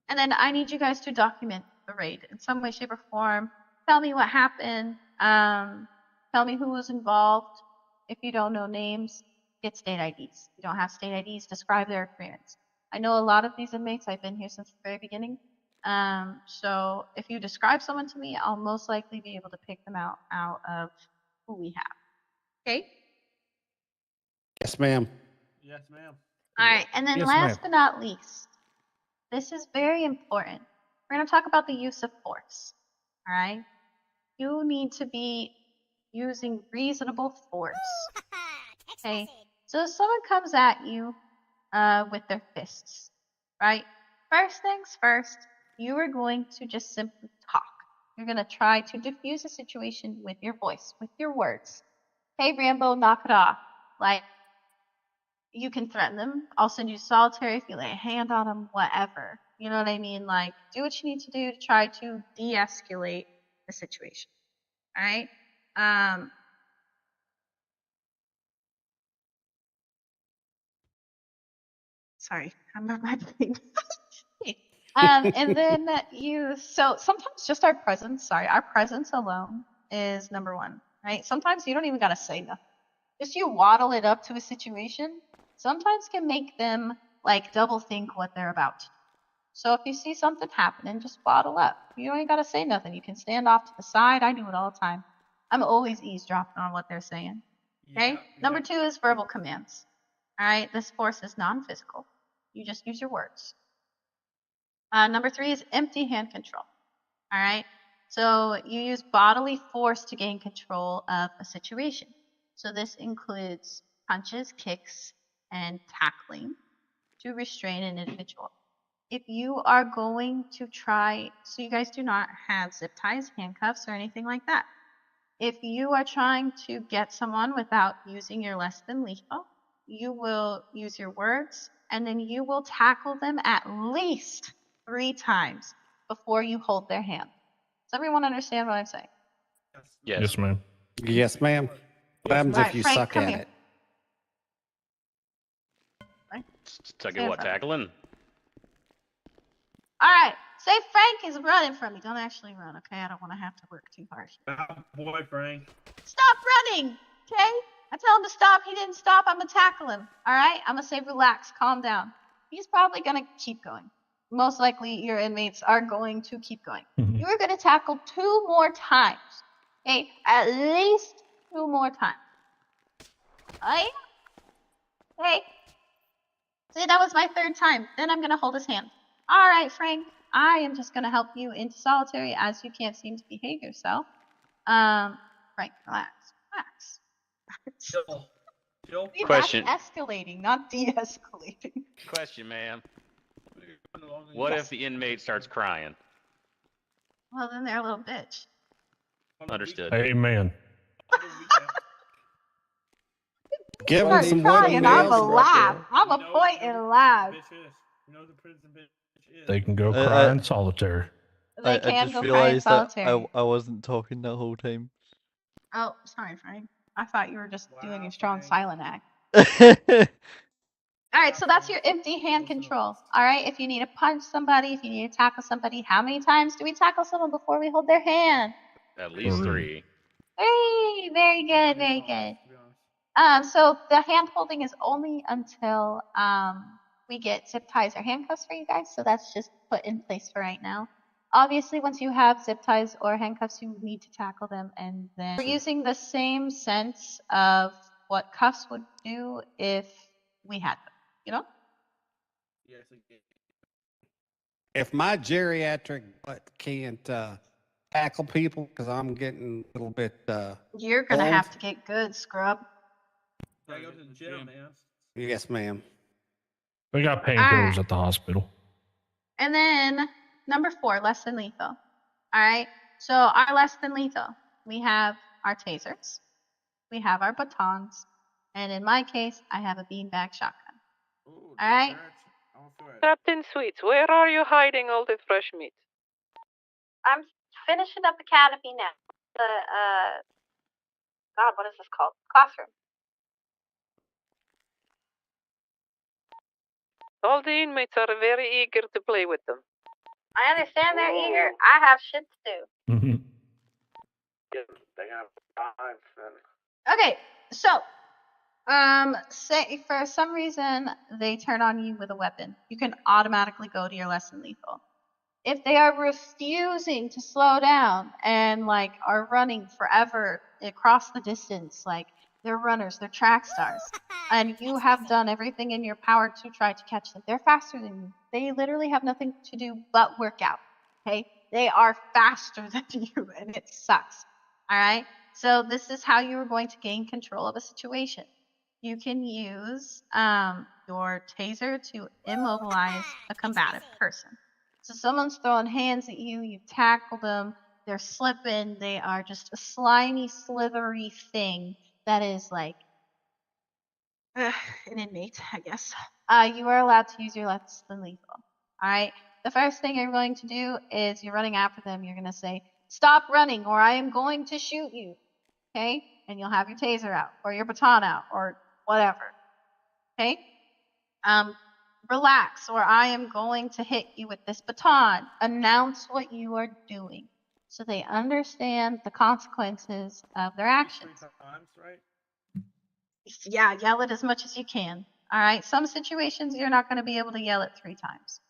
then I need you guys to document the raid in some way, shape, or form. Tell me what happened. Tell me who was involved. If you don't know names, get state IDs. If you don't have state IDs, describe their experience. I know a lot of these inmates. I've been here since the very beginning. So if you describe someone to me, I'll most likely be able to pick them out of who we have. Okay? Yes, ma'am. Yes, ma'am. All right. And then Yes, last ma'am. but not least, this is very important. We're going to talk about the use of force. All right? You need to be using reasonable force. Okay? So if someone comes at you with their fists, right? First things first, you are going to just simply talk. You're going to try to diffuse a situation with your voice, with your words. Hey, Rambo, knock it off. Like, you can threaten them. I'll send you solitary if you lay a hand on them, whatever. You know what I mean? Like, do what you need to do to try to de-escalate the situation. All right? Sorry, I'm on my brain. And then so sometimes just our presence alone is number one, right? Sometimes you don't even gotta say nothing. Just you waddle it up to a situation, sometimes can make them like double think what they're about to do. So if you see something happening, just waddle up. You don't even gotta say nothing. You can stand off to the side. I do it all the time. I'm always eavesdropping on what they're saying. Okay? Number 2 is verbal commands. All right, this force is non-physical. You just use your words. Number 3 is empty hand control. All right, so you use bodily force to gain control of a situation. So this includes punches, kicks, and tackling to restrain an individual. If you are going to try, so you guys do not have zip ties, handcuffs, or anything like that. If you are trying to get someone without using your less than lethal, you will use your words and then you will tackle them at least 3 times before you hold their hand. Does everyone understand what I'm saying? Yes, ma'am. Yes, ma'am. What happens if you Frank, suck come at here. it? Suck at what? Tackling? All right. Say Frank is running from me. Don't actually run, okay? I don't want to have to work too hard. Boy, Frank. Stop running, okay? I tell him to stop. He didn't stop. I'm going to tackle him. All right? I'm going to say relax, calm down. He's probably going to keep going. Most likely your inmates are going to keep going. You are going to tackle 2 more times, okay? At least 2 more times. All right? Okay? See, that was my 3rd time. Then I'm going to hold his hand. All right, Frank. I am just going to help you into solitary as you can't seem to behave yourself. Frank, relax. Chill. See, Question. that's escalating, not de-escalating. Question, ma'am. What if the inmate starts crying? Well, then they're a little bitch. Understood. Amen. Give Start him some crying, wooden I'm nails. a laugh. I'm a point and laugh. They can go cry in solitary. They I can just go cry in realized that solitary. I wasn't talking the whole time. Oh, sorry, Frank. I thought you were just doing your strong silent act. All right, so that's your empty hand control. All right, if you need to punch somebody, if you need to tackle somebody, how many times do we tackle someone before we hold their hand? At least 3. Hey, very good, very good. So the hand holding is only until we get zip ties or handcuffs for you guys. So that's just put in place for right now. Obviously, once you have zip ties or handcuffs, you need to tackle them, and then we're using the same sense of what cuffs would do if we had them. You know? If my geriatric butt can't tackle people because I'm getting a little bit You're gonna old. have to get good, scrub. I go to the gym, man. Yes, ma'am. We got painkillers at the hospital. And then number 4, less than lethal. All right. So our less than lethal, we have our tasers, we have our batons, and in my case, I have a beanbag shotgun. All right. Captain Sweets, where are you hiding all the fresh meat? I'm finishing up the canopy now. The God, what is this called? Classroom. All the inmates are very eager to play with them. I understand they're eager. I have shit to do. Mm-hmm. Yeah, they have time. Okay, so say for some reason they turn on you with a weapon, you can automatically go to your less than lethal. If they are refusing to slow down and like are running forever across the distance, like they're runners, they're track stars, and you have done everything in your power to try to catch them, they're faster than you. They literally have nothing to do but work out. Okay, they are faster than you, and it sucks. All right. So this is how you are going to gain control of a situation. You can use your taser to immobilize a combative person. So someone's throwing hands at you, you've tackled them, they're slipping, they are just a slimy, slithery thing that is like an inmate, I guess. You are allowed to use your less than lethal. Alright? The first thing you're going to do is you're running after them, you're going to say, "Stop running or I am going to shoot you." Okay? And you'll have your taser out, or your baton out, or whatever. Okay? Relax, or I am going to hit you with this baton. Announce what you are doing so they understand the consequences of their actions. 3 times, right? Yeah, yell it as much as you can. All right. Some situations you're not going to be able to yell it 3 times.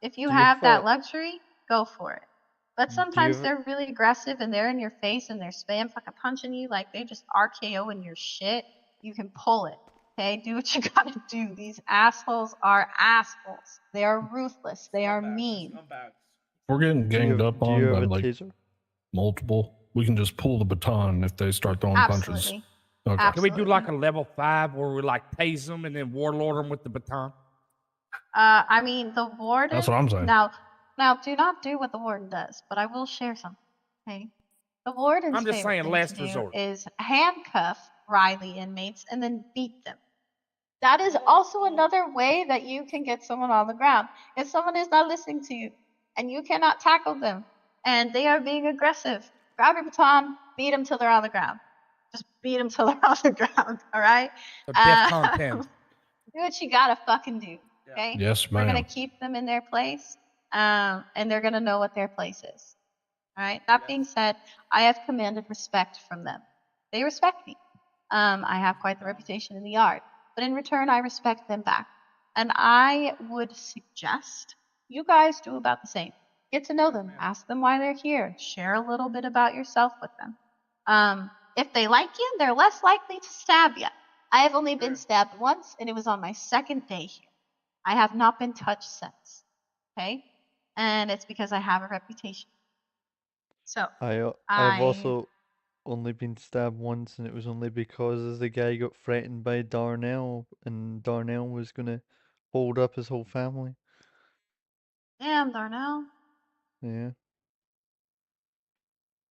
If you do you have that have luxury, go for it. But do you sometimes have they're really aggressive and they're in your face and they're spam fucking punching you like they just RKOing your shit. You can pull it. Okay, do what you gotta do. These assholes are assholes. They are ruthless. They are mean. Scumbags. If we're getting ganged up do you on by have a like taser? multiple, we can just pull the baton if they start throwing punches. Absolutely. Okay. Can we do like a level 5 where we like tase them and then warlord them with the baton? I mean, the warden. That's what I'm saying. Now, do not do what the warden does, but I will share something. Okay. The warden's I'm just favorite saying thing last to do resort. is handcuff Riley inmates and then beat them. That is also another way that you can get someone on the ground. If someone is not listening to you and you cannot tackle them and they are being aggressive, grab your baton, beat them till they're on the ground. Just beat them till they're on the ground, all right? So DEFCON 10. Do what you gotta fucking do, okay? Yes, We're gonna ma'am. keep them in their place, and they're gonna know what their place is. All right. That being said, I have commanded respect from them. They respect me. I have quite the reputation in the yard, but in return, I respect them back. And I would suggest you guys do about the same. Get to know them, ask them why they're here, share a little bit about yourself with them. If they like you, they're less likely to stab you. I have only been stabbed once, and it was on my second day here. I have not been touched since. Okay? And it's because I have a reputation. So I've also only been stabbed once, and it was only because the guy got threatened by Darnell, and Darnell was gonna hold up his whole family. Damn, Darnell. Yeah.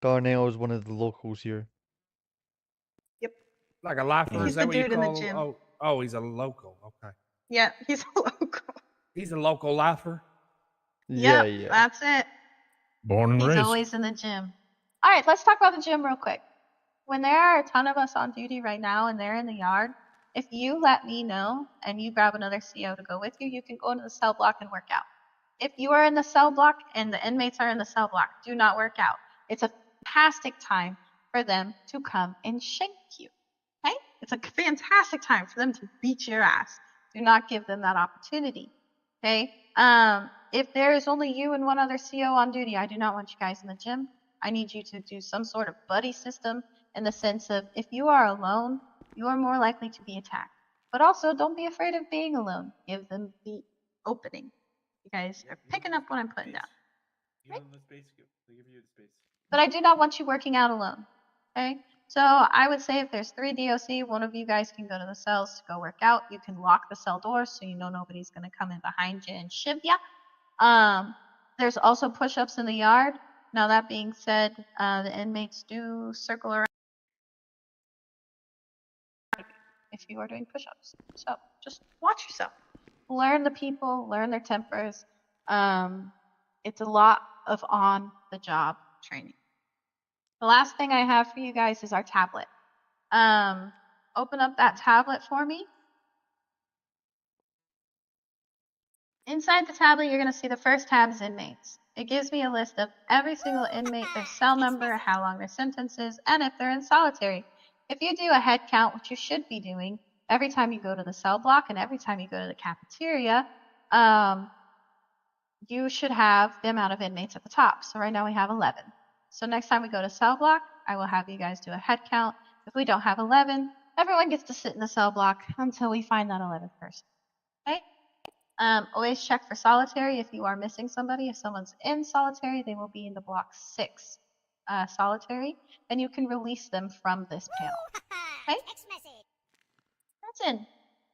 Darnell is one of the locals here. Like a lifer, He's is that the what you dude in the call? gym. Oh, he's a local. Okay. Yeah, he's a local. He's a local lifer. Yeah, Yep, that's it. Born and He's raised. always in the gym. All right, let's talk about the gym real quick. When there are a ton of us on duty right now and they're in the yard, if you let me know and you grab another CO to go with you, you can go into the cell block and work out. If you are in the cell block and the inmates are in the cell block, do not work out. It's a fantastic time for them to come and shank you. Okay? It's a fantastic time for them to beat your ass. Do not give them that opportunity. Okay? If there is only you and one other CO on duty, I do not want you guys in the gym. I need you to do some sort of buddy system in the sense of if you are alone, you are more likely to be attacked. But also, don't be afraid of being alone. Give them the opening. You guys are picking up what I'm putting down. Give them the space. They give you the space. But I do not want you working out alone. Okay? So I would say if there's 3 DOC, one of you guys can go to the cells to go work out. You can lock the cell doors so you know nobody's going to come in behind you and shiv ya. There's also push-ups in the yard. Now that being said, the inmates do circle around if you are doing push-ups. So just watch yourself. Learn the people, learn their tempers. It's a lot of on-the-job training. The last thing I have for you guys is our tablet. Open up that tablet for me. Inside the tablet, you're going to see the first tab is inmates. It gives me a list of every single inmate, their cell number, how long their sentence is, and if they're in solitary. If you do a head count, which you should be doing every time you go to the cell block and every time you go to the cafeteria, you should have the amount of inmates at the top. So right now we have 11. So next time we go to cell block, I will have you guys do a head count. If we don't have 11, everyone gets to sit in the cell block until we find that 11th person. Okay? Always check for solitary if you are missing somebody. If someone's in solitary, they will be in the block 6 solitary, and you can release them from this panel. Okay? That's in.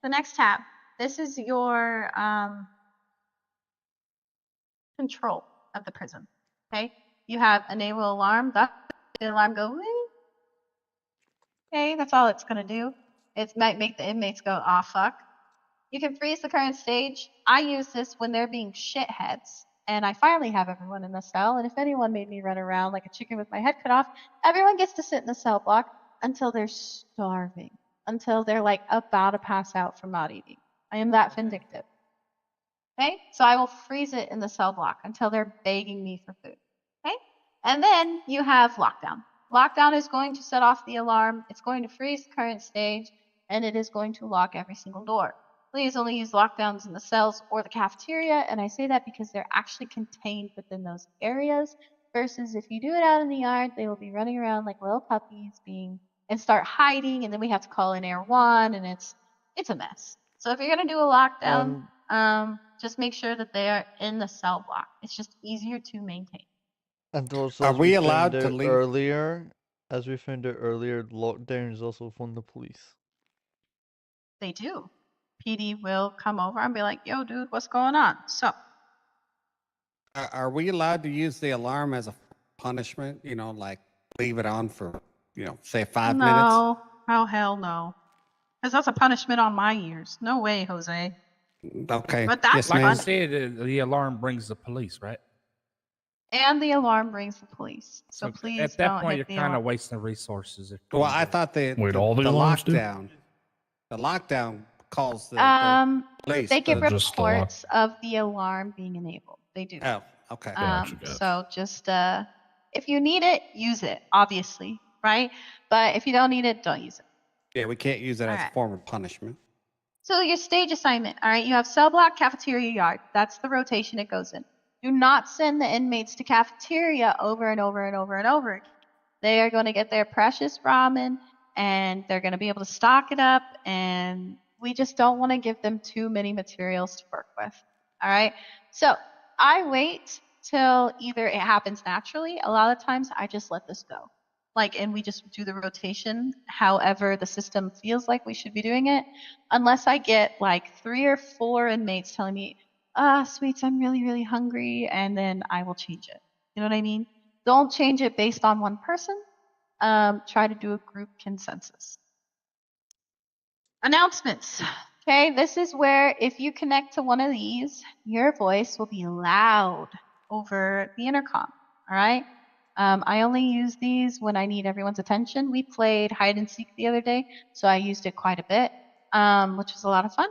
The next tab. This is your control of the prison. Okay? You have enable alarm. That's the alarm go. Wing. Okay, that's all it's gonna do. It might make the inmates go, "Aw, fuck." You can freeze the current stage. I use this when they're being shitheads, and I finally have everyone in the cell. And if anyone made me run around like a chicken with my head cut off, everyone gets to sit in the cell block until they're starving, until they're like about to pass out from not eating. I am that vindictive. Okay, so I will freeze it in the cell block until they're begging me for food. Okay, and then you have lockdown. Lockdown is going to set off the alarm. It's going to freeze the current stage, and it is going to lock every single door. Please only use lockdowns in the cells or the cafeteria, and I say that because they're actually contained within those areas, versus if you do it out in the yard, they will be running around like little puppies and start hiding, and then we have to call in Air 1, and it's a mess. So if you're going to do a lockdown, just make sure that they are in the cell block. It's just easier to maintain. And also, Are as we found allowed to out leave? earlier, lockdown is also from the police. They do. PD will come over and be like, "Yo, dude, what's going on?" So, Are we allowed to use the alarm as a punishment? You know, like leave it on for, say 5 minutes? no. Oh, hell no. Because that's a punishment on my ears. No way, Jose. Okay. But that's like I funny. said, the alarm brings the police, right? And the alarm brings the police. So please at that don't point, hit you're the kind alarm. of wasting resources. Well, I thought the alarms do? lockdown calls the police. They get but just the lock- reports of the alarm being enabled. They do. Oh, okay. So just if you need it, use it, obviously, right? But if you don't need it, don't use it. Yeah, we can't use it as a Alright. form of punishment. So your stage assignment, all right, you have cell block, cafeteria, yard. That's the rotation it goes in. Do not send the inmates to cafeteria over and over and over and over again. They are going to get their precious ramen, and they're going to be able to stock it up, and we just don't want to give them too many materials to work with. All right, so I wait till either it happens naturally. A lot of times I just let this go. And we just do the rotation however the system feels like we should be doing it, unless I get like 3 or 4 inmates telling me, Sweets, I'm really, really hungry, and then I will change it. You know what I mean? Don't change it based on one person. Try to do a group consensus. Announcements. Okay, this is where if you connect to one of these, your voice will be loud over the intercom. All right? I only use these when I need everyone's attention. We played hide and seek the other day, so I used it quite a bit, which was a lot of fun.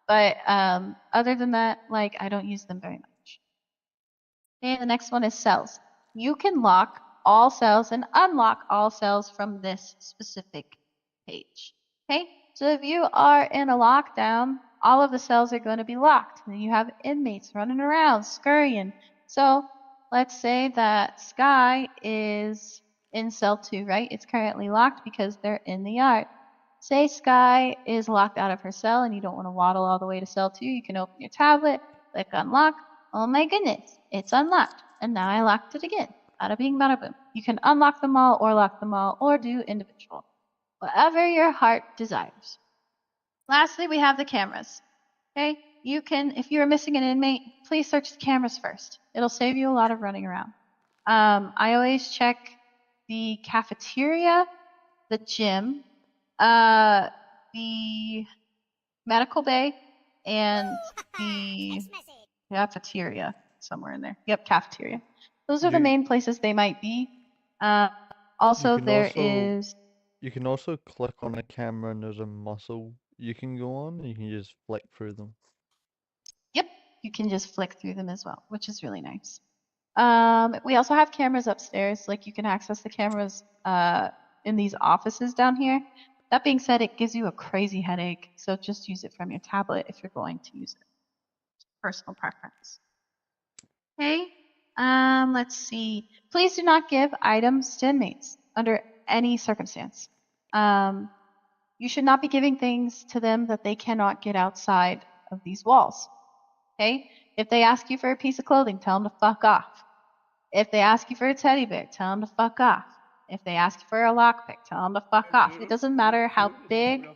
But other than that, I don't use them very much. Okay, the next one is cells. You can lock all cells and unlock all cells from this specific page. Okay, so if you are in a lockdown, all of the cells are going to be locked. And you have inmates running around, scurrying. So let's say that Sky is in cell 2, right? It's currently locked because they're in the yard. Say Sky is locked out of her cell and you don't want to waddle all the way to cell 2. You can open your tablet, click unlock. Oh my goodness, it's unlocked. And now I locked it again. Bada bing, bada boom. You can unlock them all or lock them all or do individual. Whatever your heart desires. Lastly, we have the cameras. Okay, you can, if you're missing an inmate, please search the cameras first. It'll save you a lot of running around. I always check the cafeteria, the gym, the medical bay, and the cafeteria somewhere in there. Yep, cafeteria. Those are the You- main places they might be. You Also, can there also is. you can also click on the camera and there's a muscle you can go on and you can just flick through them. Yep, you can just flick through them as well, which is really nice. We also have cameras upstairs. Like you can access the cameras in these offices down here. That being said, it gives you a crazy headache, so just use it from your tablet if you're going to use it. Personal preference. Okay. Let's see. Please do not give items to inmates under any circumstance. You should not be giving things to them that they cannot get outside of these walls. Okay? If they ask you for a piece of clothing, tell them to fuck off. If they ask you for a teddy bear, tell them to fuck off. If they ask you for a lockpick, tell them to fuck off. It doesn't matter how big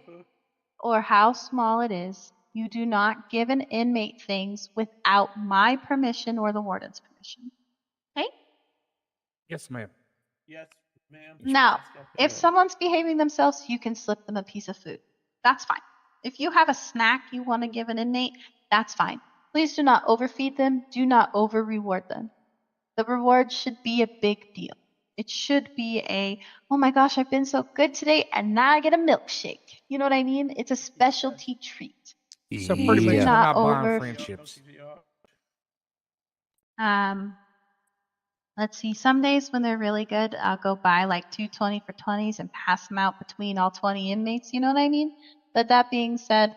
or how small it is. You do not give an inmate things without my permission or the warden's permission. Okay? Yes, ma'am. Yes, ma'am. Now, Yes, if someone's behaving themselves, you can slip them a piece of food. That's fine. If you have a snack you want to give an inmate, that's fine. Please do not overfeed them. Do not over reward them. The reward should be a big deal. It should be a, oh my gosh, I've been so good today, and now I get a milkshake. You know what I mean? It's a specialty treat. So Please pretty much do we're not not buying over. friendships. Let's see. Some days when they're really good, I'll go buy like 2 20 for 20s and pass them out between all 20 inmates. You know what I mean? But that being said,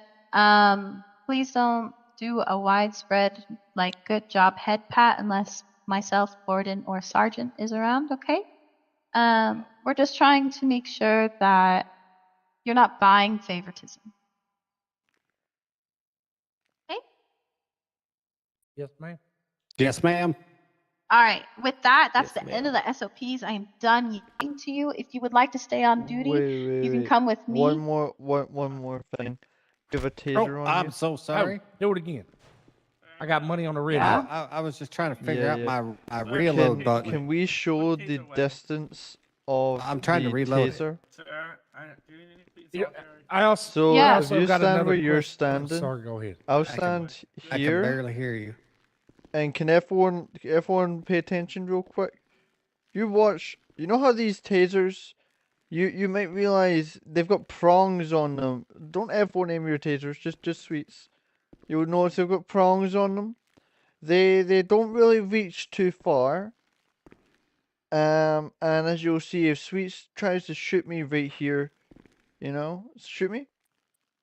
please don't do a widespread like good job head pat unless myself, warden, or sergeant is around. Okay? We're just trying to make sure that you're not buying favoritism. Okay? Yes, ma'am. Yes, ma'am. All right. With that, that's Yes, the end of ma'am. the SOPs. I am done yelling to you. If you would like to stay on duty, you can come with me. One more thing. You have a taser Oh, on I'm you? so sorry. Oh, do it again. I got money on the radio. Yeah. I was just trying to figure Yeah, out yeah. my reload button. Can we show the distance of I'm trying to the reload it. taser? I also, So I Yeah. also if you got stand another where you're question. Oh, standing, sorry, go ahead. I'll can- stand I can here. barely hear you. And can everyone pay attention real quick? You watch. You know how these tasers, you might realize they've got prongs on them. Don't everyone aim your tasers, just sweets. You'll notice they've got prongs on them. They don't really reach too far. And as you'll see, if Sweets tries to shoot me right here, shoot me.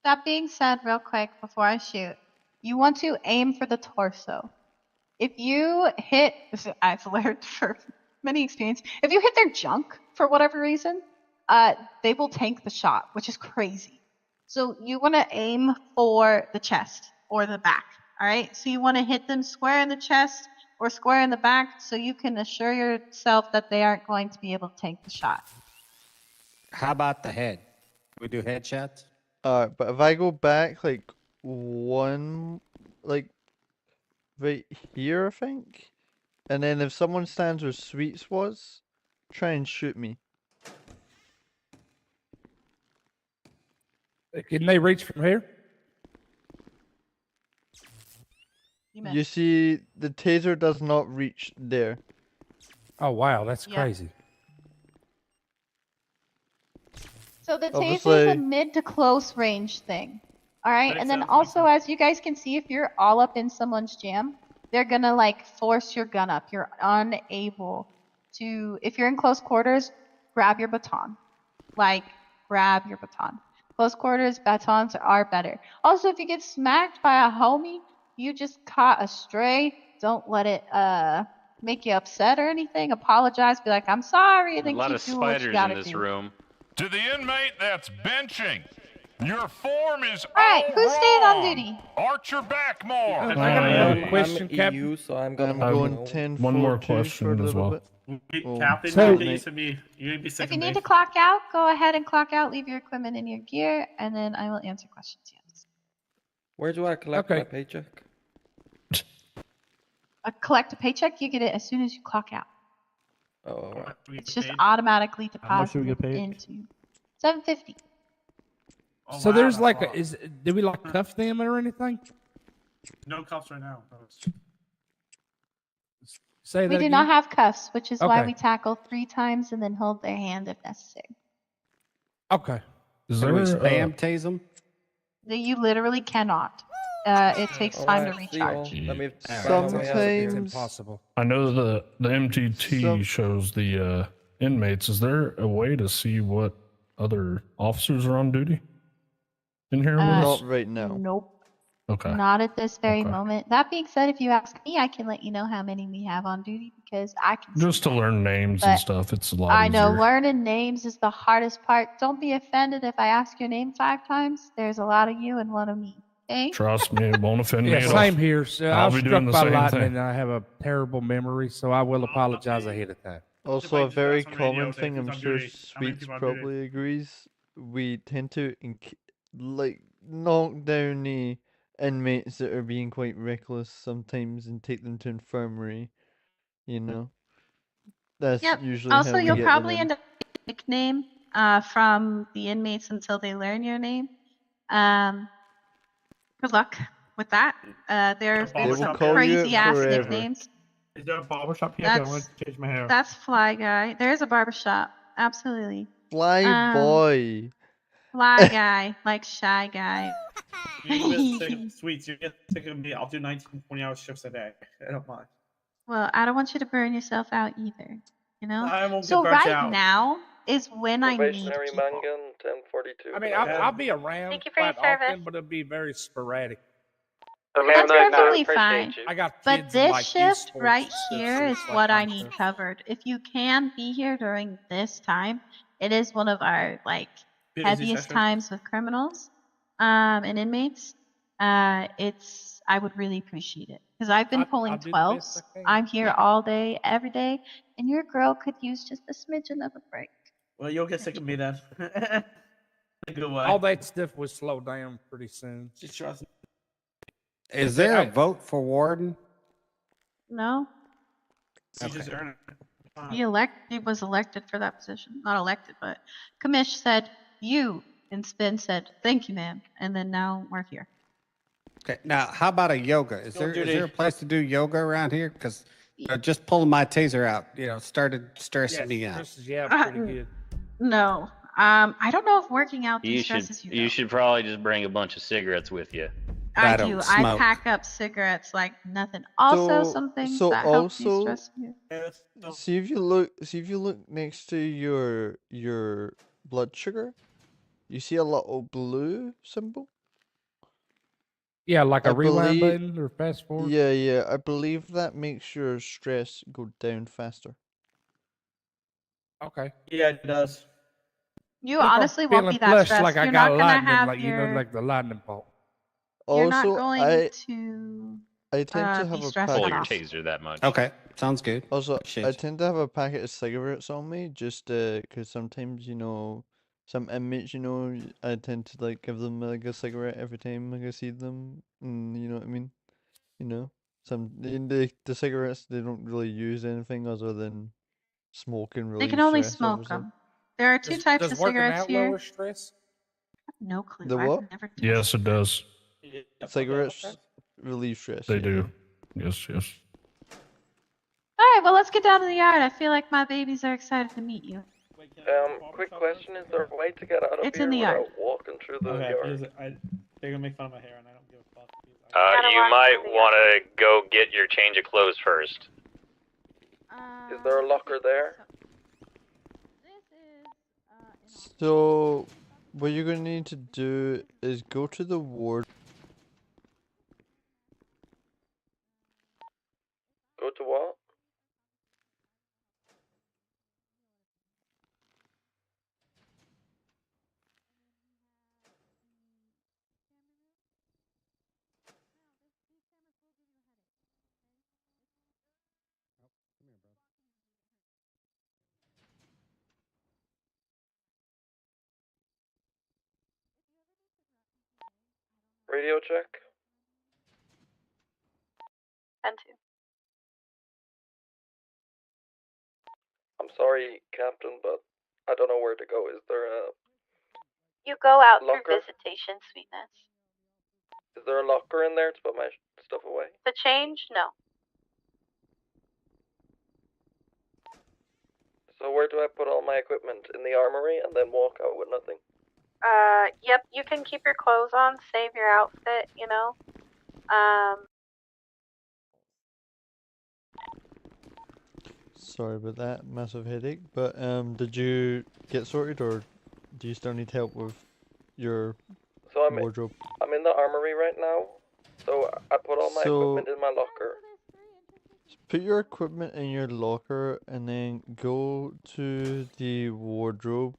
That being said, real quick before I shoot, you want to aim for the torso. If you hit, I've learned for many experience, if you hit their junk for whatever reason, they will tank the shot, which is crazy. So you want to aim for the chest or the back. All right. So you want to hit them square in the chest or square in the back, so you can assure yourself that they aren't going to be able to tank the shot. How about the head? We do headshots? But if I go back like one, like right here, I think, and then if someone stands where Sweets was, try and shoot me. Can they reach from here? You see, the taser does not reach there. Oh wow, that's Yeah. crazy. So the taser is Obviously- a mid to close range thing. All right. Makes And then sense, makes also, as you guys can see, if you're all up in someone's jam, they're going to like force your gun up. You're unable to, if you're in close quarters, grab your baton. Like, grab your baton. Close quarters, batons are better. Also, if you get smacked by a homie, you just caught a stray, don't let it make you upset or anything. Apologize, be like, I'm sorry, and A then lot keep of doing what you spiders gotta in this do. room. To the inmate that's benching, your form is Alright, all who's staying on wrong. duty? Arch your back more. I got another I'm question, Captain. EU, so I'm gonna I'm have going no. 10 One more 4-2 for a question as little well. bit. Oh, Captain, So- you used to be If second you need base. to clock out, go ahead and clock out, leave your equipment in your gear, and then I will answer questions. Yes. Where do I collect Okay. my paycheck? Collect a paycheck, you get it as soon as you clock out. Oh, alright. It's just automatically How much do we deposited get paid? into $750. Oh, So wow, there's that's like, a lot. do we like cuff them or anything? No cuffs right now. Say We that do not again? have cuffs, which is why Okay. we tackle 3 times and then hold their hand if necessary. Okay. Is Can we there spam tase them? You literally cannot. It takes time to recharge. It's impossible. I know the MTT shows the inmates. Is there a way to see what other officers are on duty in here with us? Not right now. Nope. Okay. Not at this very Okay. moment. That being said, if you ask me, I can let you know how many we have on duty because I can see Just to that. learn names and But stuff. It's a lot I know easier. learning names is the hardest part. Don't be offended if I ask your name 5 times. There's a lot of you and one of me. Okay? Trust me, it won't offend me Yeah, at same all. here. So I I'll was be struck doing the by same lightning thing. and I have a terrible memory, so I will apologize ahead of time. Also, a very on radio, common say thing, who's I'm on sure duty, how many Sweets people on duty. probably agrees, we tend to like knock down the inmates that are being quite reckless sometimes and take them to infirmary. You know, that's Yep. usually Also, how we you'll get probably them in. end up with a nickname from the inmates until they learn your name. Good luck with that. There's They will some call you crazy ass forever. nicknames. Is there a barbershop here? 'Cause I want to change my hair. That's Fly Guy. There's a barbershop. Absolutely. Fly boy. Fly Guy, like Shy Guy. You get sick of sweets. You get sick of me. I'll do 19, 20-hour shifts a day. I don't mind. Well, I don't want you to burn yourself out either. You know? I won't So get burnt right out. now is when I need Probationary people. Mangan, 1042. I mean, I'll be around Thank you for your quite service. often, but it'll be very sporadic. That's perfectly fine. I got But kids in this like shift esports right and stuff, here so is it's like what I I'm need there. covered. If you can be here during this time, it is one of our like Busy heaviest session. times with criminals and inmates. I would really appreciate it because I've been pulling I'll do the best 12s. I can. I'm here all day, every day, and your girl could use just a smidgen of a break. Well, you'll get sick of me then. A good way. All that stuff will slow down pretty soon. Just trust me. Is there a vote for warden? No, You just earn it. he was elected for that position. Not elected, but Commish said you, and Spin said thank you, ma'am, and then now we're here. Okay. Now, how about a yoga? Is Go there duty. a place to do yoga around here? Because just pulling my taser out, started stressing me out. Stresses you out pretty good. No, I don't know if working out You de-stresses should you. you should probably just bring a bunch of cigarettes with you. I I do. don't I smoke. pack up cigarettes like nothing. Also, some things that help also, de-stress you. see if you look next to your blood sugar, you see a little blue symbol? Yeah, like a I rewind believe- button or fast forward. Yeah, I believe that makes your stress go down faster. Okay. Yeah, it does. You If I'm honestly won't be feeling that flushed, stressed. like I You're got not gonna lightning, have like your. like the lightning bolt. You're not Also, going to. I tend to have be a stressed Pull at your all. taser that much. Okay, sounds good. Also, Appreciate I you. tend to have a packet of cigarettes on me, just because sometimes some inmates, I tend to like give them like a cigarette every time like I see them, and you know what I mean. The cigarettes they don't really use anything other than smoke and They relieve can only stress, smoke obviously. them. There are 2 types Does of working cigarettes out here. lower stress? No clue. The I've what? never. Yes, it does. Cigarettes relieve stress. They yeah. do. Yes. All right, well, let's get down to the yard. I feel like my babies are excited to meet you. Quick question: is there a way to get out of It's here in the without yard. walking through the Okay, yard? they're gonna make fun of my hair, and I don't give a fuck. You might want to go get your change of clothes first. Is there a locker there? So, what you're gonna need to do is go to the ward. Go to what? Radio check. 10-2. I'm sorry, Captain, but I don't know where to go. Is there a You go out locker? through visitation, sweetness. Is there a locker in there to put my stuff away? The change? No. So where do I put all my equipment? In the armory and then walk out with nothing? Yep, you can keep your clothes on, save your outfit, you know. Sorry about that, massive headache. But did you get sorted, or do you still need help with your So wardrobe? I'm in the armory right now. So I put all my So- equipment in my locker. Put your equipment in your locker and then go to the wardrobe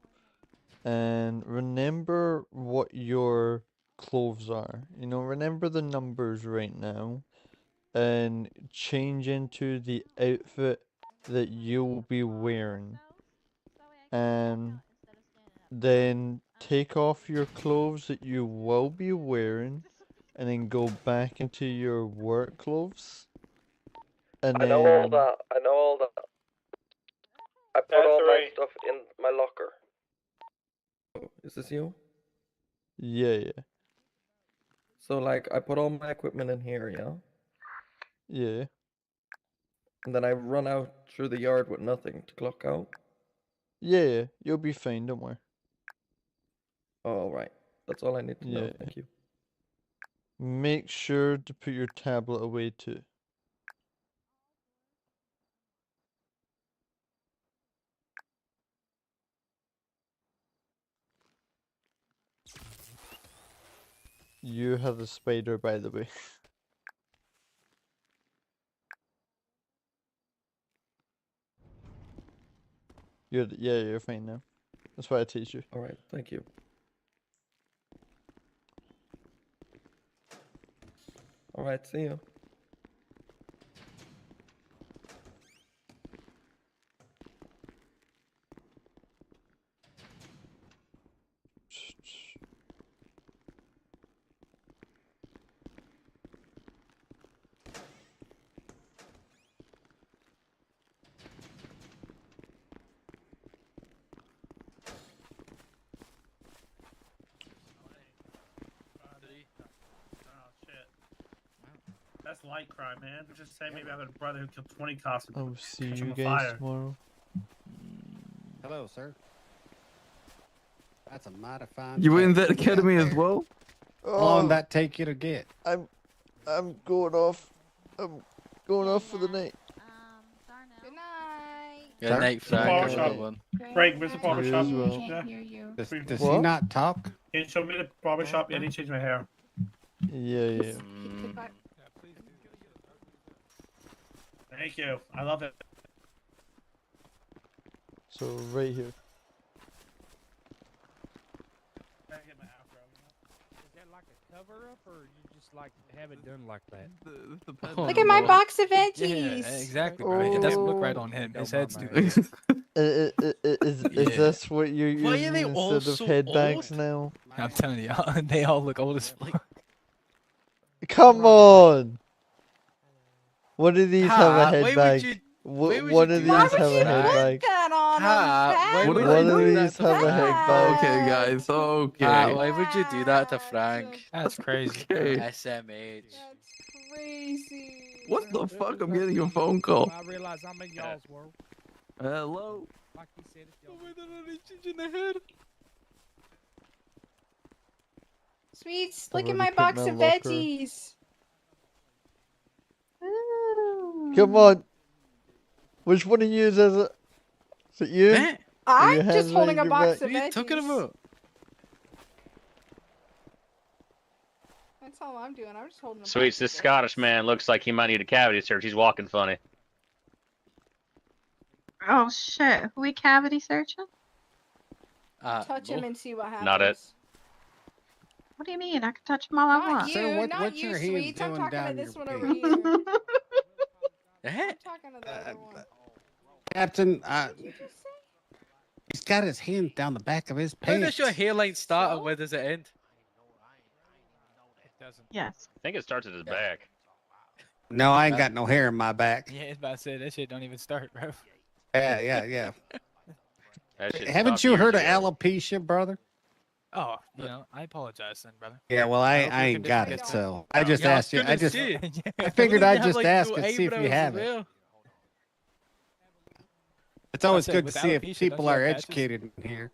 and remember what your clothes are. You know, remember the numbers right now and change into the outfit that you'll be wearing. And then take off your clothes that you will be wearing and then go back into your work clothes. And I know all then that. I know all that. I put all my stuff in my locker. Oh, is this you? yeah. So like I put all my equipment in here, yeah? Yeah. And then I run out through the yard with nothing to clock out. Yeah, you'll be fine, don't worry. Oh, all right. That's all I need to know. Yeah. Thank you. Make sure to put your tablet away too. You have a spider, by the way. You're fine now. That's why I teach you. All right, thank you. All right, see you. That's light crime, man. Just say maybe I have a brother who killed 20 cops. And I'll see catch you him on guys fire. tomorrow. Hello, sir. That's a mighty fine. You were in cat that you got academy as there. well? How long did that take you to get? I'm going off. I'm going off for the night. Good night. Good Sir? night, Mr. Frank. Have a Barbershop. good one. Frank, where's the barbershop? You as well. Yeah. Does he not talk? Can you show me the barbershop? Yeah, I need to change my hair. Yeah. Thank you. I love it. So right here. Is that like a cover up, or you just like have it done like that? Look at my box of veggies. Yeah, exactly, bro. It doesn't look right on him. His head's too big. Is this what you're Why are using they all instead of so head old? bags now? I'm telling you, they all look old as fuck. Come on! One of these have a Ha, head why would bag. you- One of these Why would have you a head look bag. That on Ha, One of these have a head bag. Okay, guys. Okay. Why would you do that to Frank? That's crazy. Okay. SMH. Crazy. What the fuck? I'm getting a phone call. I realize I'm in y'all's world. Hello. Like he said, it's y'all's in the head. Sweets, I've look at already my put box my of locker. veggies. Ooh. Come on! Which one of you is it? Is it you? Eh? Are your I'm just hands holding a behind your box back? of What are veggies. you talking about? That's all I'm doing. I'm just holding a Sweets, box this of Scottish man looks like he might need a cavity search. He's walking funny. Oh shit! Who we cavity searching? Touch him and see what happens. Not it. What do you mean? I can touch him all I Not want. you, Sir, not what's you, your hands Sweets. I'm doing talking to down this your one over pants? here. Eh? I'm talking to the other one. Captain, he's got his hands down the back of his Where pants. does your hairline start and where does it end? It doesn't. Yes. I think it starts at his back. No, I ain't got no hair in my back. Yeah, I was about to say that shit don't even start, bro. Yeah. That shit Haven't stopped you years heard of ago. alopecia, brother? Oh, you know, I apologize then, brother. Yeah, well, I hope your ain't got condition it, gets so I just Yeah, asked you. gonna I just, say. I figured Wouldn't I'd you have, just like, ask no and see if you eyebrows have as it. well? It's always saying, good to with see if alopecia, don't people you have are patches? educated in here.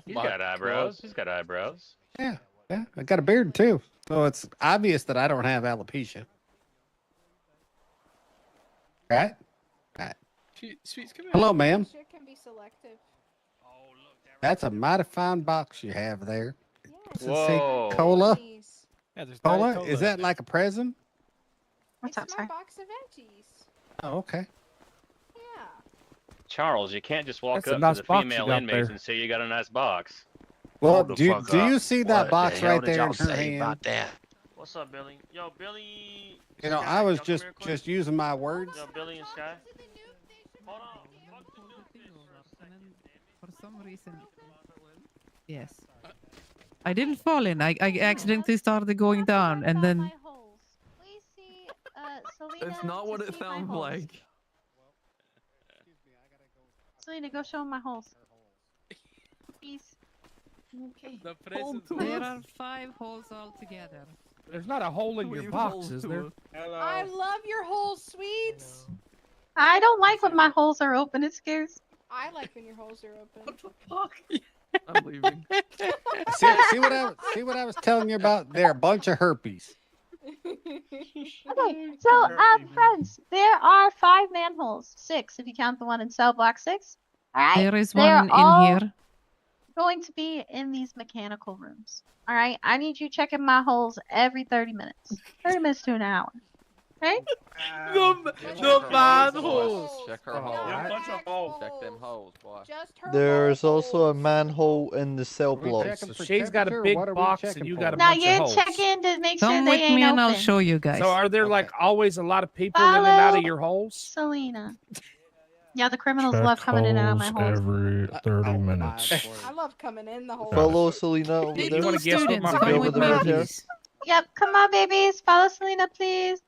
He's got eyebrows. He's got eyebrows. Yeah, yeah. I got a beard too, so it's obvious that I don't have alopecia. Right? Right. Sweets, come here. Hello, ma'am. Shit can be selective. That's a mighty fine box you have there. Does it say Whoa. cola? Yeah, there's Cola? Diet Is Cola. that like a present? What's up, My sir? box of veggies. Oh, okay. Yeah. Charles, you can't just walk That's a up nice to the box you female got inmates there. and say you got a nice box. Well, Hold the do fuck you up. see that What box the hell right did there y'all in her say hand? about that? What's up, Billy? Yo, Billy. You know, Sky, I was y'all come here quick. just using my words. Yo, Billy and Sky. Hold on. Fuck the new fish for a second, For some reason. Yes. I didn't fall in. I accidentally started going down and then. My holes. Please see, Selena. That's not what it sounds like. Selena, go show him my holes. Please. Okay. The There are 5 holes altogether. There's not a hole in your box, is there? I love your holes, Sweets. I don't like when my holes are open. It scares. I like when your holes are open. What the fuck? I'm leaving. See what I was telling you about? They're a bunch of herpes. Okay, so friends, there are 5 manholes, 6 if you count the one in cell block 6. All right, There is They're one in all here. going to be in these mechanical rooms. All right, I need you checking my holes every 30 minutes, 30 minutes to an hour. Okay? The manholes. Check her holes. Yo, bunch of holes. Check them holes, boy. There's also a manhole in the cell block. So Shay's got a big box and you got a Now bunch of you're holes. checking to make sure Come they with ain't me and open. I'll show you guys. So are there like always a lot of people in and out of your holes? Selena. Yeah, the criminals Check love coming in and out of my holes holes. every 30 minutes. I love coming in the hole. Follow Selena over Hey, there. you wanna guess what my Go favorite over the movie red hair. is? Yep, come on, babies. Follow Selena, please.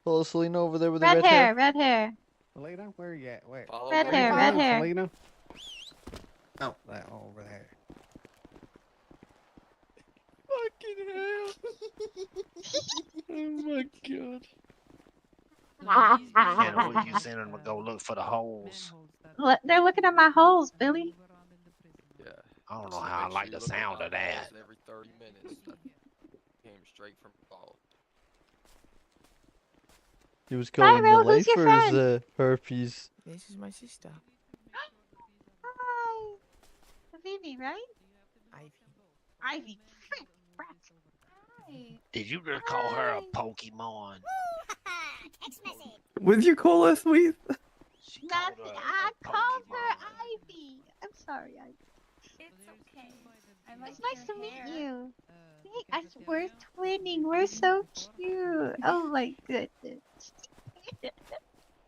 Follow Selena over there with the Red hair, red hair. Selena, where are you at? Where? Red Where hair, you red going, hair. Selena? Oh, that over there. Oh my god. You know, you send them to go look for the holes. They're looking at my holes, Billy. I don't know how I like the sound of that. Every 30 minutes. That came straight from Paul. He was calling Ro, the who's your lifers herpes. This is my sister. Hi. Vivi, right? Ivy. Rats. Hi. Did you just call her a Pokemon? With your cola, sweet? Nothing. I called her Ivy. I'm sorry, Ivy. It's okay. It's nice to meet you. We're twinning. We're so cute. Oh my goodness.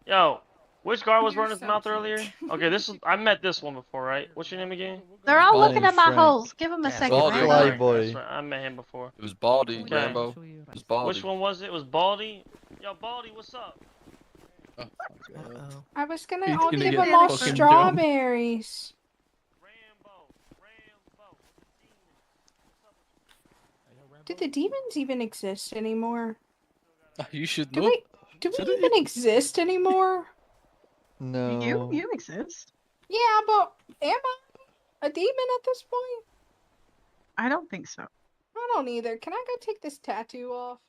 Yo, which guard was You're running his so mouth cute. earlier? Okay, this is. I met this one before, right? What's your name again? They're all Baldy looking at my Frank. holes. Give them a second. Baldy right? Frank. boy. That's right, I met him before. It was Baldy, Okay. Rambo. It was Baldy. Which one was it? It was Baldy. Yo, Baldy, what's up? I was gonna. He's I'll gonna give get them all fucking dumped. strawberries. Do the demons even exist anymore? You should Do know. we even exist anymore? No. You exist. Yeah, but am I a demon at this point? I don't think so. I don't either. Can I go take this tattoo off?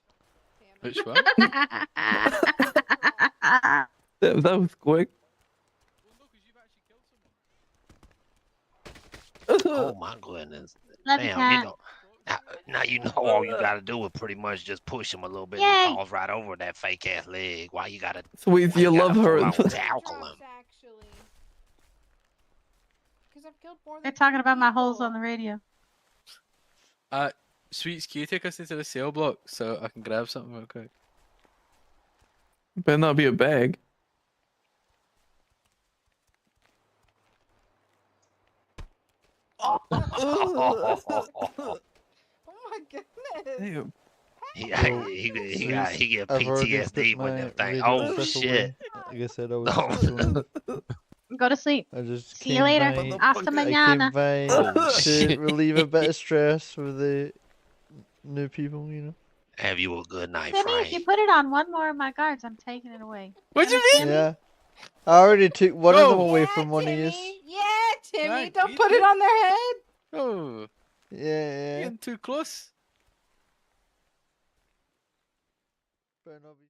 Which one? That was quick. Oh my goodness. Love you, Damn, Cat. you know. Now you know all you gotta do is pretty much just push him a little bit Yay. and he falls right over that fake ass leg. Why you gotta Sweet, why you gotta love her. full on tackle him? Actually, because I've killed more They're than talking about my holes on the radio. Sweets, can you take us into the cell block so I can grab something real quick? Better not be a bag. Oh my goodness. Damn. He get I've already PTSD put when my them things. radio Oh stuff shit. away. Like I said, I was Go to sleep. I just See you came later. by- Hasta I mañana. came by Oh, to shit. relieve a bit of stress for the new people, you know. Have you a good night, Timmy, if Frank. you put it on one more of my guards, I'm taking it away. What'd you mean? Yeah. I already took one of them Oh. away from one of you. Yeah, Timmy, Right, don't you put it did. on their head. Oh, Yeah. getting too close. Better not be